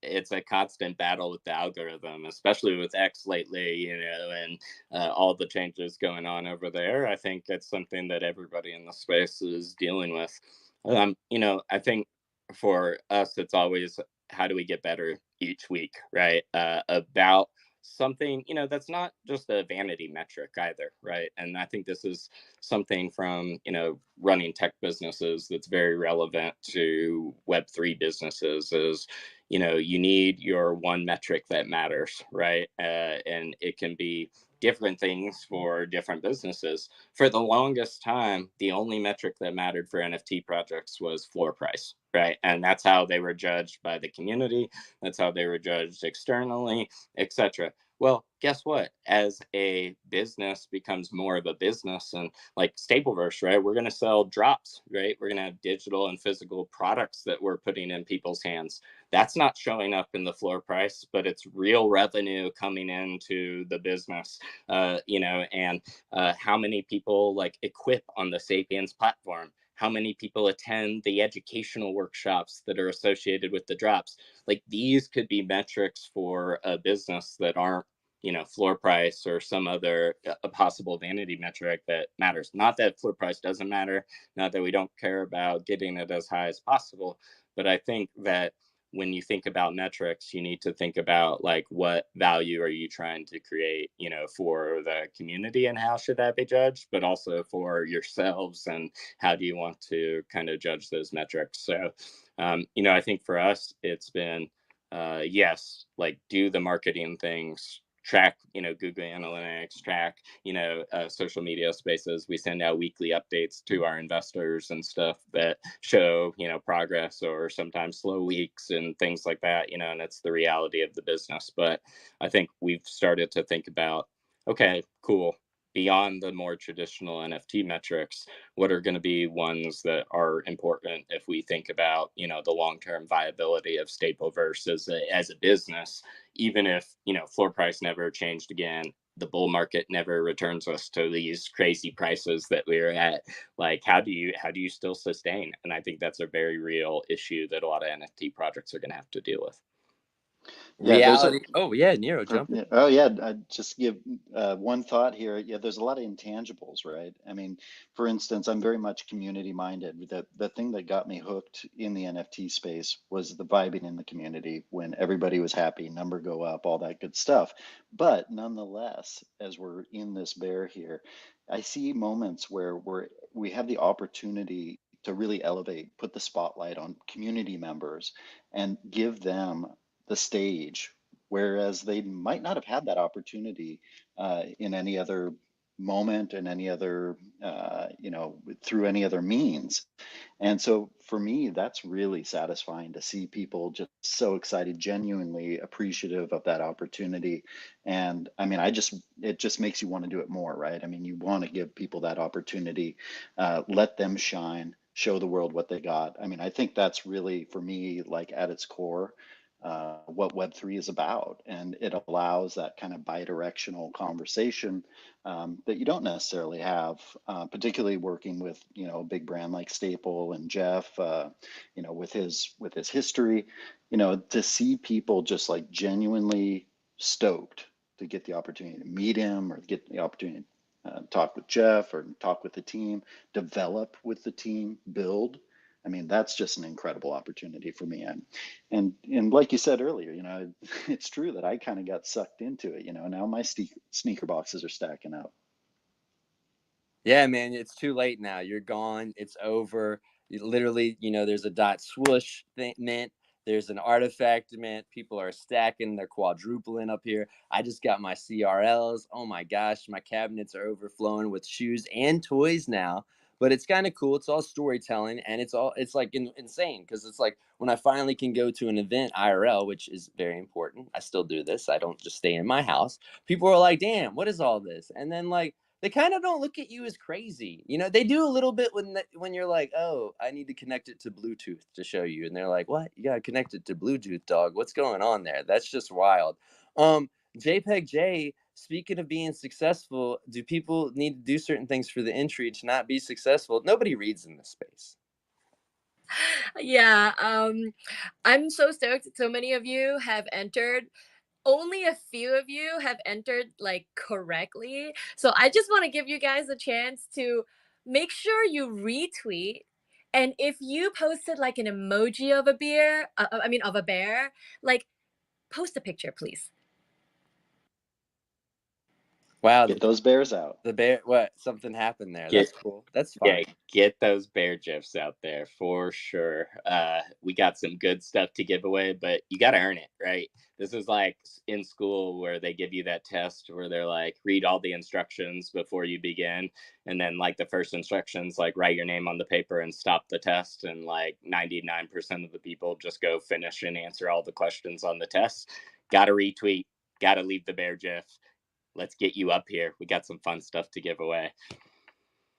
it's a constant battle with the algorithm, especially with X lately, and all the changes going on over there. I think that's something that everybody in the space is dealing with. I think for us, it's always how do we get better each week, right? About something, that's not just a vanity metric either, right? And I think this is something from running tech businesses that's very relevant to Web3 businesses is you need your one metric that matters, right? And it can be different things for different businesses. For the longest time, the only metric that mattered for NFT projects was floor price, right? And that's how they were judged by the community, that's how they were judged externally, etc. Well, guess what? As a business becomes more of a business, and like Stapleverse, right? We're going to sell drops, right? We're going to have digital and physical products that we're putting in people's hands. That's not showing up in the floor price, but it's real revenue coming into the business, and how many people like equip on the Sapiens platform? How many people attend the educational workshops that are associated with the drops? Like these could be metrics for a business that aren't floor price or some other a possible vanity metric that matters. Not that floor price doesn't matter, not that we don't care about getting it as high as possible, but I think that when you think about metrics, you need to think about like what value are you trying to create, for the community and how should that be judged, but also for yourselves and how do you want to kind of judge those metrics. So, I think for us, it's been yes, like do the marketing things, track Google Analytics, track social media spaces. We send out weekly updates to our investors and stuff that show progress or sometimes slow weeks and things like that, and it's the reality of the business. But I think we've started to think about, okay, cool, beyond the more traditional NFT metrics, what are going to be ones that are important if we think about the long-term viability of Stapleverse as a business, even if floor price never changed again, the bull market never returns us to these crazy prices that we were at. Like how do you still sustain? And I think that's a very real issue that a lot of NFT projects are going to have to deal with. Yeah, there's a Reality. Oh yeah, Nero, jump in. Oh yeah, I just give one thought here. Yeah, there's a lot of intangibles, right? I mean, for instance, I'm very much community minded. The thing that got me hooked in the NFT space was the vibing in the community when everybody was happy, number go up, all that good stuff. But nonetheless, as we're in this bear here, I see moments where we have the opportunity to really elevate, put the spotlight on community members and give them the stage, whereas they might not have had that opportunity in any other moment and any other, through any other means. And so for me, that's really satisfying to see people just so excited, genuinely appreciative of that opportunity. And I mean, it just makes you want to do it more, right? I mean, you want to give people that opportunity, let them shine, show the world what they got. I mean, I think that's really, for me, like at its core, what Web3 is about. And it allows that kind of bi-directional conversation that you don't necessarily have, particularly working with, a big brand like Staple and Jeff, with his history, to see people just like genuinely stoked to get the opportunity to meet him or get the opportunity to talk with Jeff or talk with the team, develop with the team, build. I mean, that's just an incredible opportunity for me. And like you said earlier, it's true that I kind of got sucked into it. Now my sneaker boxes are stacking up. Yeah, man, it's too late now. You're gone. It's over. Literally, there's a dot swoosh mint. There's an artifact mint. People are stacking, they're quadrupling up here. I just got my CRLs. Oh my gosh, my cabinets are overflowing with shoes and toys now. But it's kind of cool. It's all storytelling, and it's like insane, because it's like when I finally can go to an event IRL, which is very important. I still do this. I don't just stay in my house. People are like, "Damn, what is all this?" And then like they kind of don't look at you as crazy. You know, they do a little bit when you're like, "Oh, I need to connect it to Bluetooth to show you," and they're like, "What? You gotta connect it to Bluetooth, dog? What's going on there?" That's just wild. JPEG J, speaking of being successful, do people need to do certain things for the entry to not be successful? Nobody reads in this space. Yeah, I'm so stoked. So many of you have entered. Only a few of you have entered like correctly. So I just want to give you guys a chance to make sure you retweet. And if you posted like an emoji of a beer, I mean, of a bear, like post a picture, please. Wow, Get those bears out. the bear, what? Something happened there. Get That's cool. That's Yeah, fine. get those bear gifs out there for sure. We got some good stuff to give away, but you got to earn it, right? This is like in school where they give you that test where they're like, read all the instructions before you begin. And then, like, the first instructions, like, write your name on the paper and stop the test. And like 99% of the people just go finish and answer all the questions on the test. Got to retweet, got to leave the bear gif. Let's get you up here. We got some fun stuff to give away.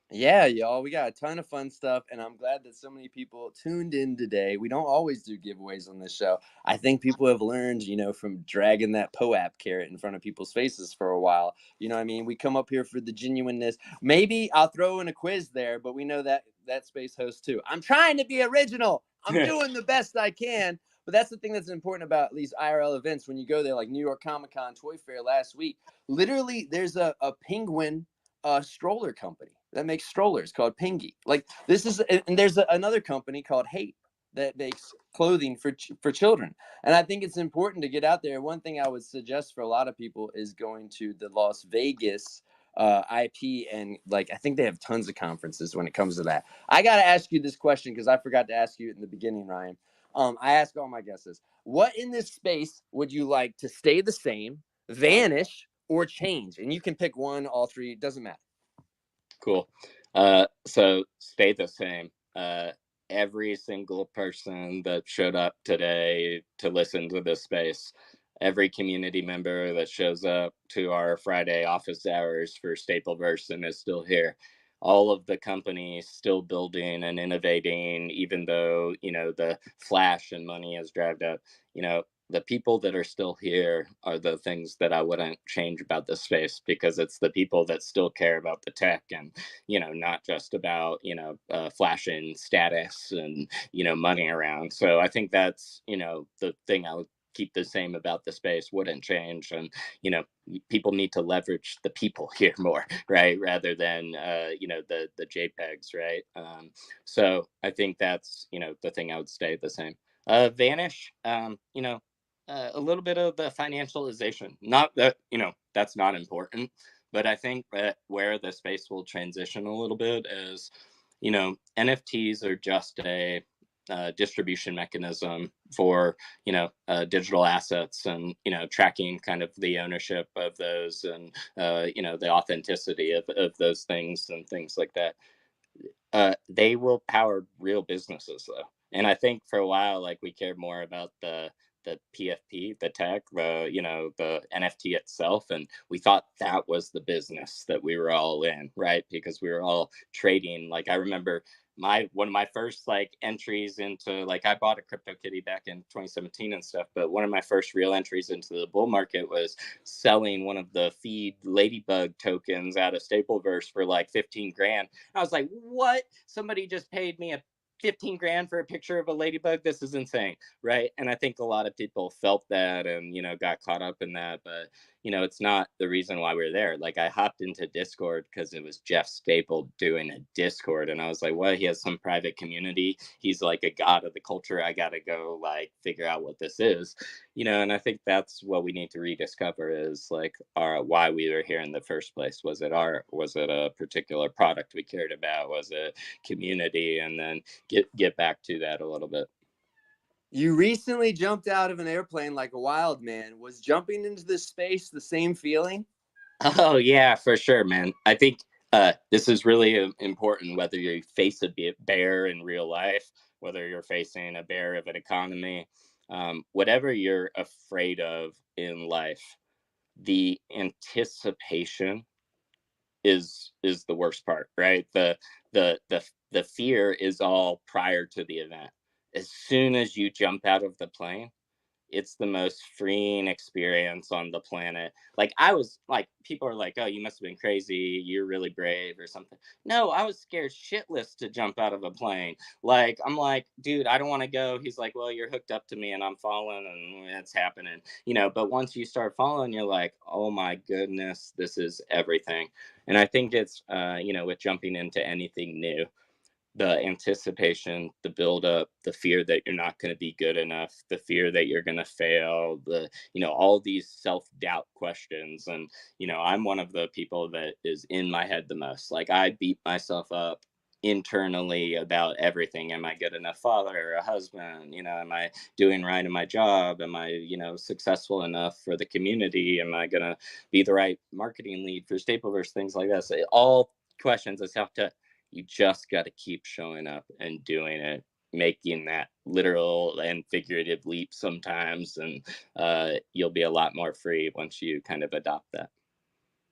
Yeah, y'all, we got a ton of fun stuff, and I'm glad that so many people tuned in today. We don't always do giveaways on this show. I think people have learned, from dragging that POAP carrot in front of people's faces for a while. You know what I mean? We come up here for the genuineness. Maybe I'll throw in a quiz there, but we know that space host too. I'm trying to be original. I'm doing the best I can. But that's the thing that's important about these IRL events. When you go there, like New York Comic Con Toy Fair last week, literally there's a penguin stroller company that makes strollers called Pingy. Like this is, and there's another company called Hape that makes clothing for children. And I think it's important to get out there. One thing I would suggest for a lot of people is going to the Las Vegas IP, and like I think they have tons of conferences when it comes to that. I got to ask you this question because I forgot to ask you it in the beginning, Ryan. I ask all my guests, what in this space would you like to stay the same, vanish, or change? And you can pick one, all three, it doesn't matter. Cool. So stay the same. Every single person that showed up today to listen to this space, every community member that shows up to our Friday office hours for Stapleverse and is still here, all of the companies still building and innovating, even though, the flash and money has dragged up, the people that are still here are the things that I wouldn't change about this space, because it's the people that still care about the tech and, not just about, flashing status and, money around. So I think that's, the thing I would keep the same about the space, wouldn't change. And, people need to leverage the people here more, right? Rather than, the JPEGs, right? So I think that's, the thing I would stay the same. Vanish, a little bit of the financialization. Not that, that's not important, but I think that where the space will transition a little bit is, NFTs are just a distribution mechanism for, digital assets, and, tracking kind of the ownership of those, and, the authenticity of those things and things like that. They will power real businesses though. And I think for a while, like, we cared more about the PFP, the tech, the NFT itself, and we thought that was the business that we were all in, right? Because we were all trading. Like, I remember one of my first like entries into, like, I bought a CryptoKitty back in 2017 and stuff, but one of my first real entries into the bull market was selling one of the feed ladybug tokens out of Stapleverse for like 15 grand. I was like, what? Somebody just paid me a 15 grand for a picture of a ladybug? This is insane, right? And I think a lot of people felt that and, got caught up in that. But, it's not the reason why we're there. Like, I hopped into Discord because it was Jeff Staple doing a Discord. And I was like, well, he has some private community. He's like a god of the culture. I got to go, like, figure out what this is. And I think that's what we need to rediscover is, like, why we were here in the first place. Was it art? Was it a particular product we cared about? Was it community? And then get back to that a little bit. You recently jumped out of an airplane like a wild man. Was jumping into this space the same feeling? Oh yeah, for sure, man. I think this is really important. Whether you face a bear in real life, whether you're facing a bear of an economy, whatever you're afraid of in life, the anticipation is the worst part, right? The fear is all prior to the event. As soon as you jump out of the plane, it's the most freeing experience on the planet. Like I was like, people are like, "Oh, you must have been crazy. You're really brave or something." No, I was scared shitless to jump out of a plane. Like I'm like, dude, I don't want to go. He's like, "Well, you're hooked up to me, and I'm falling, and it's happening." But once you start falling, you're like, "Oh my goodness, this is everything." And I think it's, with jumping into anything new, the anticipation, the build up, the fear that you're not going to be good enough, the fear that you're going to fail, all these self doubt questions. And, I'm one of the people that is in my head the most. Like I beat myself up internally about everything. Am I good enough father or a husband? Am I doing right in my job? Am I, successful enough for the community? Am I going to be the right marketing lead for Stapleverse? Things like that. So all questions of self doubt. You just got to keep showing up and doing it, making that literal and figurative leap sometimes, and you'll be a lot more free once you kind of adopt that.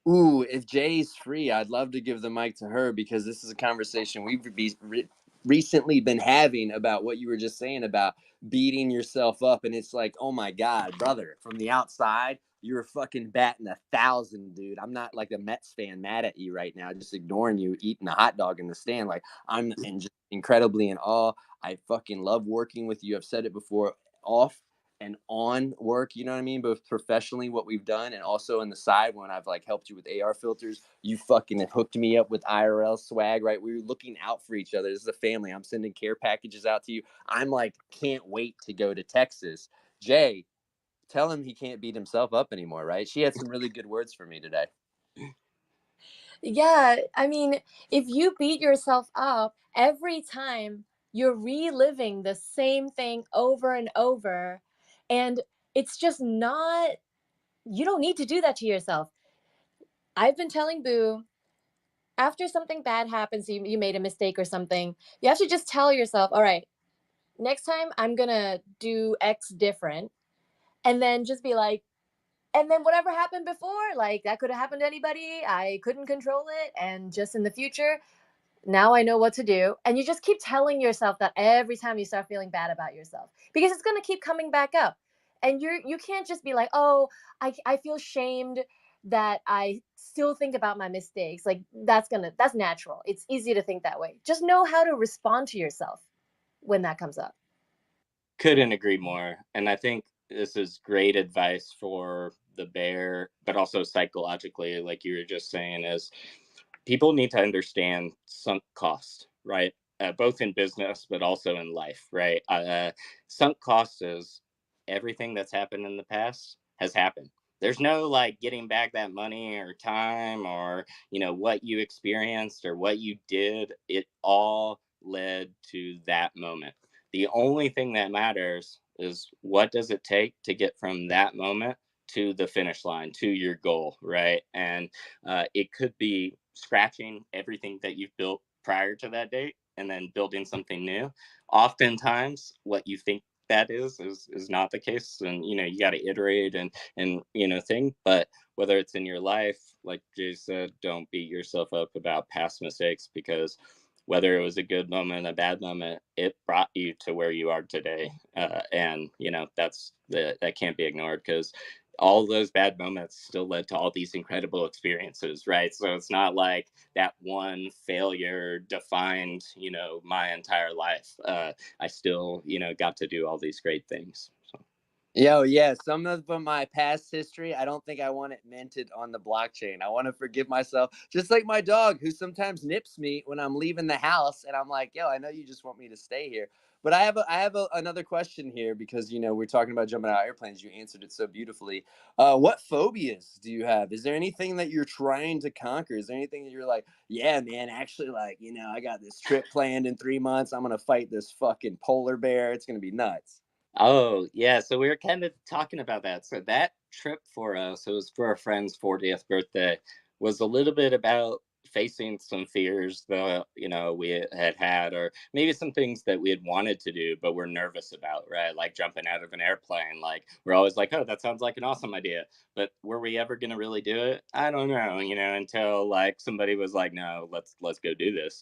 Ooh, if Jay's free, I'd love to give the mic to her because this is a conversation we've recently been having about what you were just saying about beating yourself up. And it's like, oh my God, brother, from the outside, you're fucking batting 1,000, dude. I'm not like a Mets fan mad at you right now, just ignoring you eating a hot dog in the stand. Like, I'm just incredibly in awe. I fucking love working with you. I've said it before, off and on work, you know what I mean? Both professionally, what we've done, and also on the side when I've like helped you with AR filters. You fucking have hooked me up with IRL swag, right? We were looking out for each other. This is a family. I'm sending care packages out to you. I'm like, can't wait to go to Texas. Jay, tell him he can't beat himself up anymore, right? She had some really good words for me today. Yeah, I mean, if you beat yourself up every time, you're reliving the same thing over and over. And it's just not, you don't need to do that to yourself. I've been telling Boo, after something bad happens, you made a mistake or something, you have to just tell yourself, all right, next time I'm going to do X different. And then just be like, and then whatever happened before, like that could have happened to anybody. I couldn't control it. And just in the future, now I know what to do. And you just keep telling yourself that every time you start feeling bad about yourself, because it's going to keep coming back up. And you can't just be like, oh, I feel shamed that I still think about my mistakes. Like that's natural. It's easy to think that way. Just know how to respond to yourself when that comes up. Couldn't agree more. And I think this is great advice for the bear, but also psychologically, like you were just saying, is people need to understand sunk cost, right? Both in business, but also in life, right? Sunk cost is everything that's happened in the past has happened. There's no like getting back that money or time or, what you experienced or what you did. It all led to that moment. The only thing that matters is what does it take to get from that moment to the finish line, to your goal, right? And it could be scratching everything that you've built prior to that date and then building something new. Oftentimes, what you think that is not the case, and you got to iterate and think. But whether it's in your life, like Jay said, don't beat yourself up about past mistakes, because whether it was a good moment, a bad moment, it brought you to where you are today. And that can't be ignored, because all those bad moments still led to all these incredible experiences, right? So it's not like that one failure defined, my entire life. I still, got to do all these great things. So. Yo, yeah, some of my past history, I don't think I want it minted on the blockchain. I want to forgive myself, just like my dog who sometimes nips me when I'm leaving the house, and I'm like, yo, I know you just want me to stay here. But I have another question here because we're talking about jumping out of airplanes. You answered it so beautifully. What phobias do you have? Is there anything that you're trying to conquer? Is there anything that you're like, yeah, man, actually, like, I got this trip planned in 3 months. I'm gonna fight this fucking polar bear. It's gonna be nuts. Oh, yeah. So we were kind of talking about that. So that trip for us, it was for our friend's 40th birthday, was a little bit about facing some fears that, we had had, or maybe some things that we had wanted to do, but we're nervous about, right? Like jumping out of an airplane. Like we're always like, oh, that sounds like an awesome idea. But were we ever going to really do it? I don't know, until like somebody was like, no, let's go do this.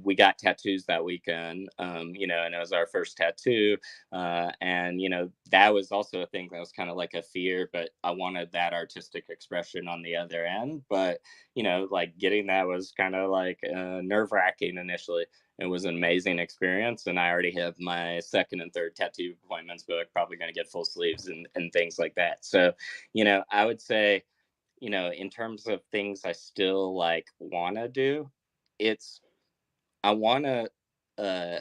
We got tattoos that weekend, and it was our first tattoo, and that was also a thing that was kind of like a fear, but I wanted that artistic expression on the other end. But like getting that was kind of like nerve-wracking initially. It was an amazing experience, and I already have my second and third tattoo appointments booked, probably going to get full sleeves and things like that. So I would say, in terms of things I still like want to do, it's I want to uh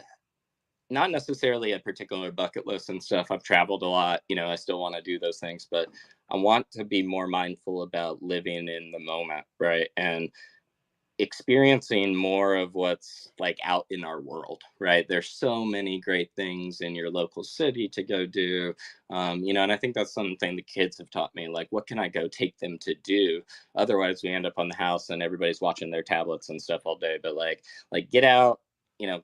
not necessarily a particular bucket list and stuff. I've traveled a lot, I still want to do those things, but I want to be more mindful about living in the moment, right? And experiencing more of what's like out in our world, right? There's so many great things in your local city to go do, and I think that's something the kids have taught me. Like, what can I go take them to do? Otherwise, we end up on the house and everybody's watching their tablets and stuff all day. But like get out,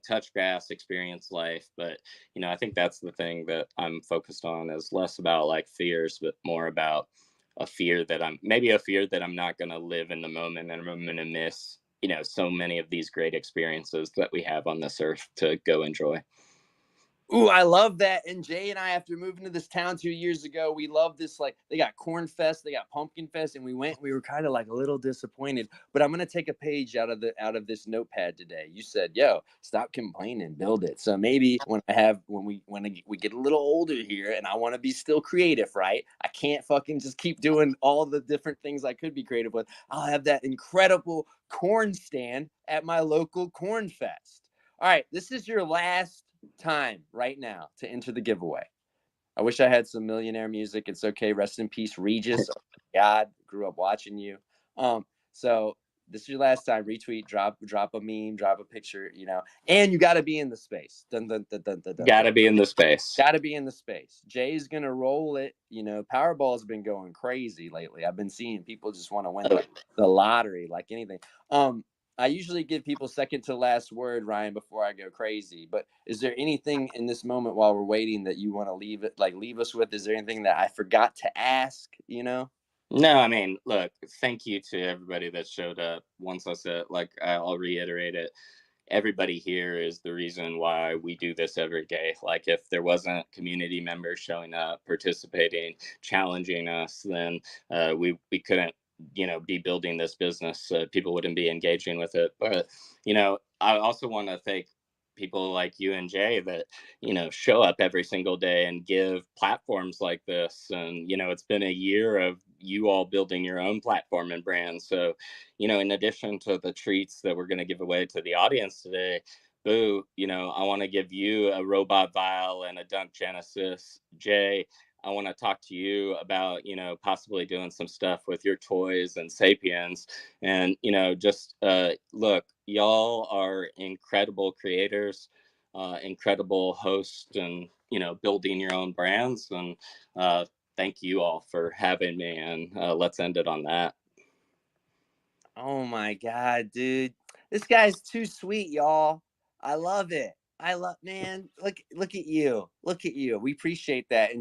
touch grass, experience life. But I think that's the thing that I'm focused on, is less about like fears, but more about a fear that I'm not going to live in the moment, and I'm going to miss so many of these great experiences that we have on this earth to go enjoy. Ooh, I love that. And Jay and I, after moving to this town 2 years ago, we love this. Like, they got Corn Fest, they got Pumpkin Fest, and we were kind of like a little disappointed. But I'm gonna take a page out of this notepad today. You said, "Yo, stop complaining, build it." So maybe when we get a little older here, and I want to be still creative, right? I can't fucking just keep doing all the different things I could be creative with. I'll have that incredible corn stand at my local Corn Fest. All right, this is your last time right now to enter the giveaway. I wish I had some millionaire music. It's okay. Rest in peace, Regis. Oh God, grew up watching you. So this is your last time. Retweet, drop a meme, drop a picture, and you got to be in the space. Dun, dun, dun, dun, dun, dun, Gotta dun. be in the space. Got to be in the space. Jay's gonna roll it. Powerball's been going crazy lately. I've been seeing people just want to win the lottery like anything. I usually give people second to last word, Ryan, before I go crazy. But is there anything in this moment while we're waiting that you want to leave us with? Is there anything that I forgot to ask? No, I mean, look, thank you to everybody that showed up. Once I said, like, I'll reiterate it. Everybody here is the reason why we do this every day. Like, if there wasn't community members showing up, participating, challenging us, then we couldn't, be building this business. People wouldn't be engaging with it. But, I also want to thank people like you and Jay that show up every single day and give platforms like this. And it's been a year of you all building your own platform and brand. So in addition to the treats that we're going to give away to the audience today, Boo, I want to give you a robot vial and a Dunk Genesis. Jay, I want to talk to you about possibly doing some stuff with your toys and Sapiens. And just look, y'all are incredible creators, incredible hosts, and building your own brands. And thank you all for having me, and let's end it on that. Oh my God, dude. This guy's too sweet, y'all. I love it. Man, look at you. Look at you. We appreciate that.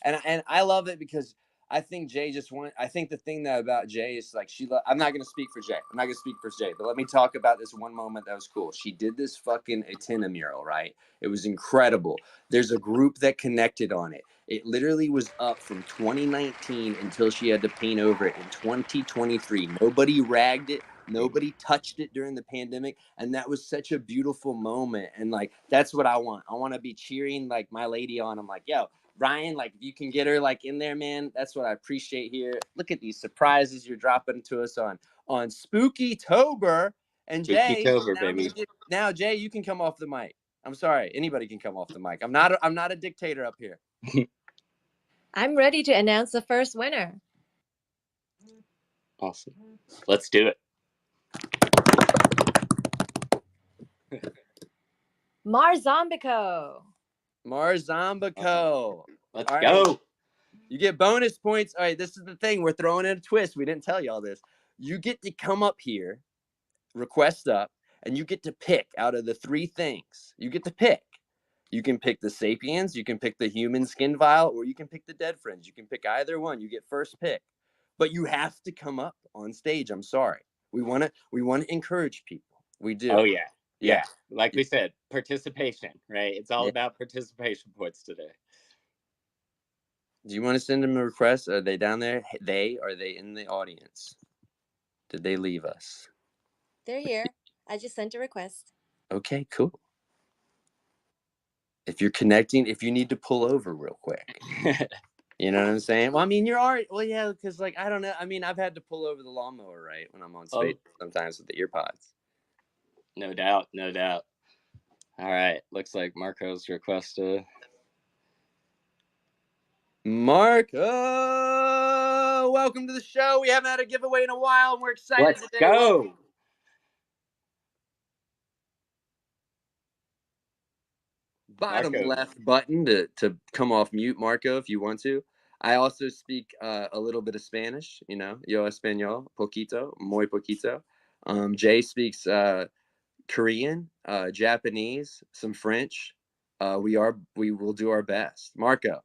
And I love it because I think Jay I think the thing that about Jay is like I'm not going to speak for Jay. I'm not going to speak for Jay, but let me talk about this one moment that was cool. She did this fucking Atina mural, right? It was incredible. There's a group that connected on it. It literally was up from 2019 until she had to paint over it in 2023. Nobody ragged it. Nobody touched it during the pandemic. And that was such a beautiful moment. And like, that's what I want. I want to be cheering like my lady on. I'm like, yo, Ryan, like if you can get her like in there, man, that's what I appreciate here. Look at these surprises you're dropping to us on Spooky Tober. And Jay, Spooky-tober, baby. Now Jay, you can come off the mic. I'm sorry, anybody can come off the mic. I'm not a dictator up here. I'm ready to announce the first winner. Awesome. Let's do it. Marzombico. Marzambico. Let's All go. right. You get bonus points. All right, this is the thing. We're throwing in a twist. We didn't tell you all this. You get to come up here, request up, and you get to pick out of the three things. You get to pick. You can pick the Sapiens, you can pick the human skin vial, or you can pick the Dead Friends. You can pick either one. You get first pick. But you have to come up on stage. I'm sorry. We want to encourage people. We do. Oh yeah. Yeah. Like we said, participation, right? It's all about participation points today. Do you want to send them a request? Are they down there? Are they in the audience? Did they leave us? They're here. I just sent a request. Okay, cool. If you're connecting, if you need to pull over real quick. You know what I'm saying? Well, I mean, you're already, well, yeah, because like, I don't know. I mean, I've had to pull over the lawnmower, right? When I'm on stage sometimes with the ear pods. No doubt. No doubt. All right. Looks like Marco's requested. Marco, welcome to the show. We haven't had a giveaway in a while, and we're excited Let's today. go. Bottom Marco. left button to come off mute, Marco, if you want to. I also speak a little bit of Spanish, you know, yo español, poquito, muy poquito. Jay speaks Korean, Japanese, some French. We will do our best. Marco.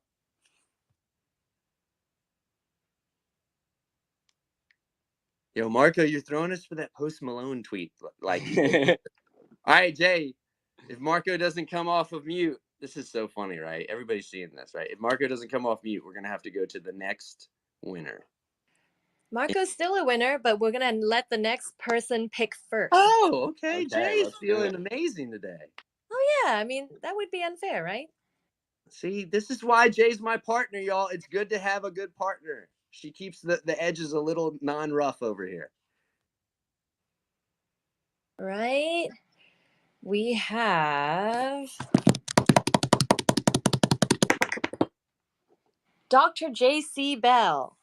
Yo, Marco, you're throwing us for that Post Malone tweet. Like, all right, Jay, if Marco doesn't come off of mute, this is so funny, right? Everybody's seeing this, right? If Marco doesn't come off mute, we're going to have to go to the next winner. Marco's still a winner, but we're going to let the next person pick first. Oh, okay. Jay's feeling amazing today. Oh, yeah. I mean, that would be unfair, right? See, this is why Jay's my partner, y'all. It's good to have a good partner. She keeps the edges a little non-rough over here. Right. We have Dr. J.C. Bell.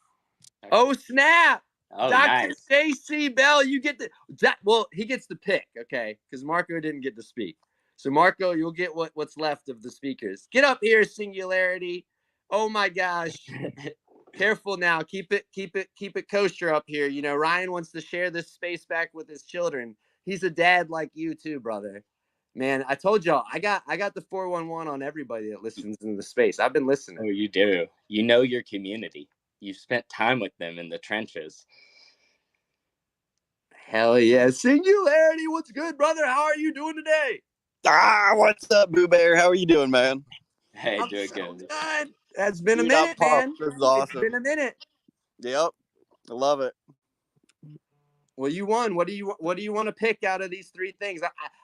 Oh, snap. Oh, Dr. nice. J.C. Bell, you get well, he gets the pick, okay? Because Marco didn't get to speak. So, Marco, you'll get what's left of the speakers. Get up here, Singularity. Oh, my gosh. Careful now. Keep it kosher up here. You know, Ryan wants to share this space back with his children. He's a dad like you too, brother. Man, I told y'all, I got the 411 on everybody that listens in the space. I've been listening. Oh, you do. You know your community. You've spent time with them in the trenches. Hell yeah. Singularity, what's good, brother? How are you doing today? What's up, Boo Bear? How are you doing, man? Hey, I'm doing so good. That's been a Dude, minute, man. This is awesome. It's been a minute. Yep, I love it. Well, you won. What do you want to pick out of these three things?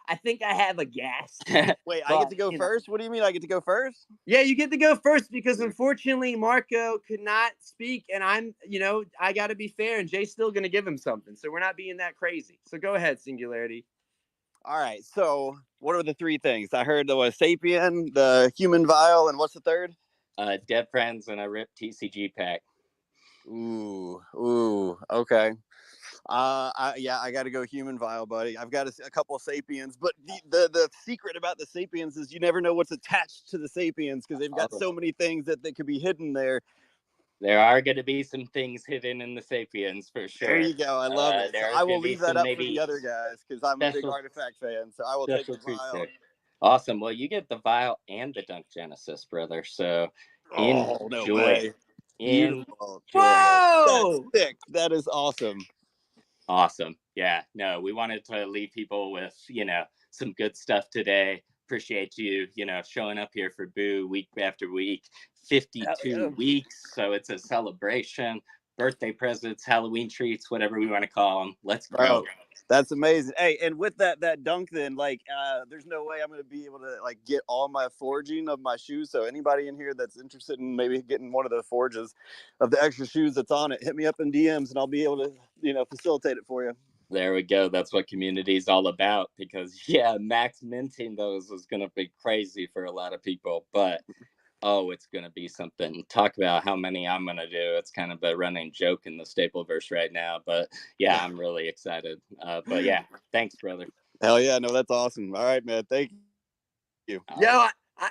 I think I have a guess. Wait, I get to go first? What do you mean I get to go first? Yeah, you get to go first because unfortunately Marco could not speak, and I got to be fair, and Jay's still going to give him something, so we're not being that crazy. So go ahead, Singularity. All right, so what are the three things? I heard the Sapien, the human vial, and what's the third? Dead Friends and a ripped TCG pack. Ooh, okay. I got to go human vial, buddy. I've got a couple of Sapiens, but the secret about the Sapiens is you never know what's attached to the Sapiens because they've got so many things that could be hidden there. There are going to be some things hidden in the Sapiens for sure. There you go. I love it. So I will leave that up for the other guys because I'm a big Artifact fan. So I will take the vial. Awesome. Well, you get the vial and the Dunk Genesis, brother. So enjoy. No way. Beautiful. Whoa! That's sick. That is awesome. Awesome. Yeah. No, we wanted to leave people with, some good stuff today. Appreciate you, showing up here for Boo week after week, 52 weeks. So it's a celebration, birthday presents, Halloween treats, whatever we want to call them. Let's go. That's amazing. Hey, and with that dunk, then there's no way I'm going to be able to get all my forging of my shoes. So anybody in here that's interested in maybe getting one of the forges of the extra shoes that's on it, hit me up in DMs and I'll be able to, facilitate it for you. There we go. That's what community is all about because max minting those is going to be crazy for a lot of people, but it's going to be something. Talk about how many I'm going to do. It's kind of a running joke in the Stapleverse right now, but I'm really excited. But thanks, brother. Hell yeah. No, that's awesome. All right, man. Thank you. Yo,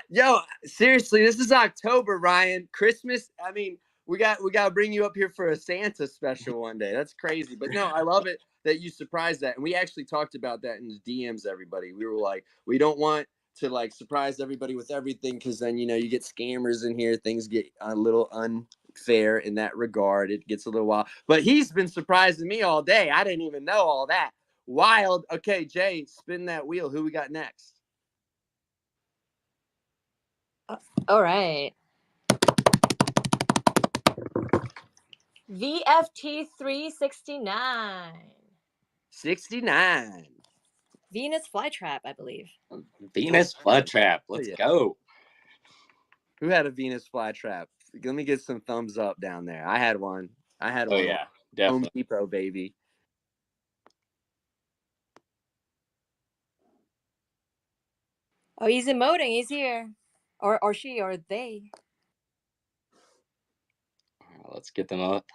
Yo, seriously, this is October, Ryan. Christmas. I mean, we got to bring you up here for a Santa special one day. That's crazy. But no, I love it that you surprised that. And we actually talked about that in the DMs, everybody. We were like, we don't want to like surprise everybody with everything because then, you know, you get scammers in here. Things get a little unfair in that regard. It gets a little wild. But he's been surprising me all day. I didn't even know all that. Wild. Okay, Jay, spin that wheel. Who we got next? All right. VFT 369. 69. Venus Flytrap, I believe. Venus Flytrap. Let's go. Who had a Venus flytrap? Let me get some thumbs up down there. I had one. Oh, yeah, definitely. Home Depot, baby. Oh, he's emoting. He's here. Or she, or they. Let's get them up.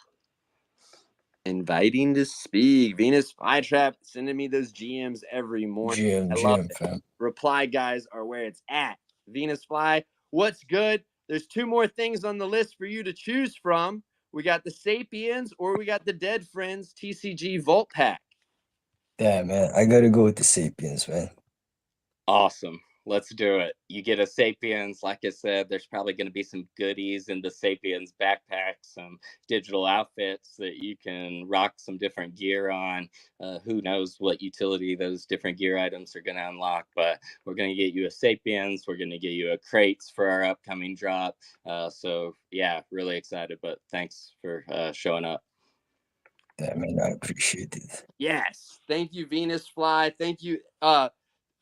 Inviting to speak. Venus Flytrap sending me those GMs every morning. I love it. Fam. Reply guys are where it's at. Venus Fly, what's good? There's 2 more things on the list for you to choose from. We got the Sapiens or we got the Dead Friends TCG Vault Pack. Yeah, man. I gotta go with the Sapiens, man. Awesome. Let's do it. You get a Sapiens. Like I said, there's probably going to be some goodies in the Sapiens backpack, some digital outfits that you can rock some different gear on. Who knows what utility those different gear items are going to unlock, but we're going to get you a Sapiens. We're going to get you a crates for our upcoming drop. So yeah, really excited, but thanks for showing up. Yeah, man, I appreciate it. Yes. Thank you, Venus Fly. Thank you.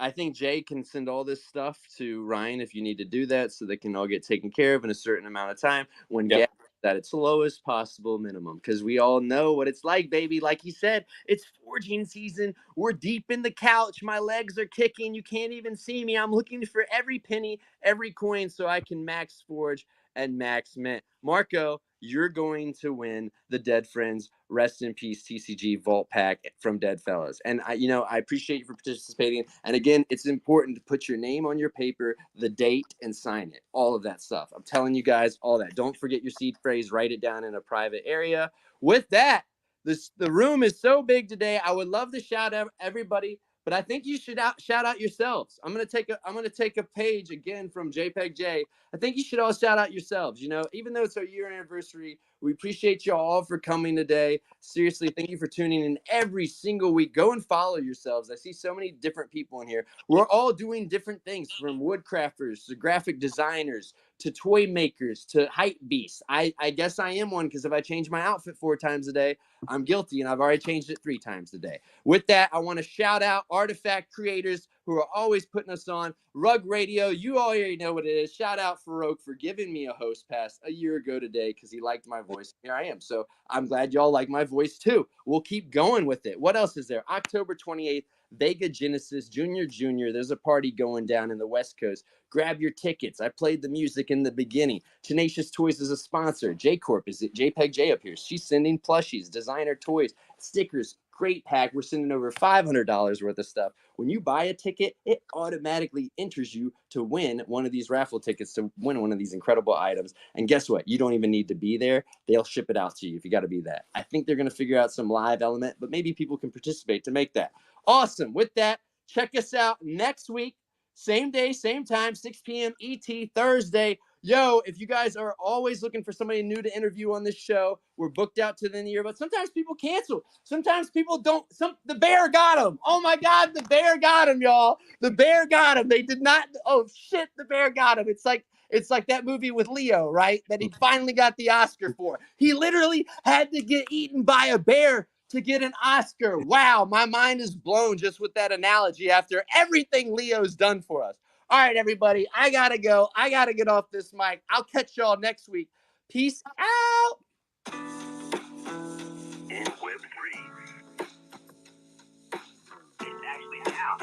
I think Jay can send all this stuff to Ryan if you need to do that so they can all get taken care of in a certain amount of time when gas at its lowest possible minimum. Because we all know what it's like, baby. Like he said, it's forging season. We're deep in the couch. My legs are kicking. You can't even see me. I'm looking for every penny, every coin so I can max forge and max mint. Marco, you're going to win the Dead Friends Rest in Peace TCG Vault Pack from Dead Fellas. And I appreciate you for participating. And again, it's important to put your name on your paper, the date, and sign it. All of that stuff. I'm telling you guys all that. Don't forget your seed phrase. Write it down in a private area. With that, the room is so big today. I would love to shout out everybody, but I think you should shout out yourselves. I'm gonna take a page again from JPEG J. I think you should all shout out yourselves. You know, even though it's our year anniversary, we appreciate you all for coming today. Seriously, thank you for tuning in every single week. Go and follow yourselves. I see so many different people in here. We're all doing different things, from woodcrafters to graphic designers to toy makers to hype beasts. I guess I am one, because if I change my outfit 4 times a day, I'm guilty, and I've already changed it 3 times a day. With that, I want to shout out Artifact creators who are always putting us on. Rug Radio, you already know what it is. Shout out Farouk for giving me a host pass a year ago today because he liked my voice. Here I am. So I'm glad y'all like my voice too. We'll keep going with it. What else is there? October 28th, Vega Genesis Junior. There's a party going down in the West Coast. Grab your tickets. I played the music in the beginning. Tenacious Toys is a sponsor. J Corp is it? JPEG J up here. She's sending plushies, designer toys, stickers. Great pack. We're sending over $500 worth of stuff. When you buy a ticket, it automatically enters you to win one of these raffle tickets, to win one of these incredible items. And guess what? You don't even need to be there. They'll ship it out to you if you got to be that. I think they're going to figure out some live element, but maybe people can participate to make that. Awesome. With that, check us out next week. Same day, same time, 6 p.m. ET, Thursday. Yo, if you guys are always looking for somebody new to interview on this show, we're booked out to the end of the year, but sometimes people cancel. Sometimes people don't. The bear got him. Oh my God, the bear got him, y'all. The bear got him. They did not. Oh shit, the bear got him. It's like that movie with Leo, right? That he finally got the Oscar for. He literally had to get eaten by a bear to get an Oscar. Wow, my mind is blown just with that analogy after everything Leo's done for us. All right, everybody, I gotta go. I gotta get off this mic. I'll catch y'all next week. Peace out. In Web3, it's actually now.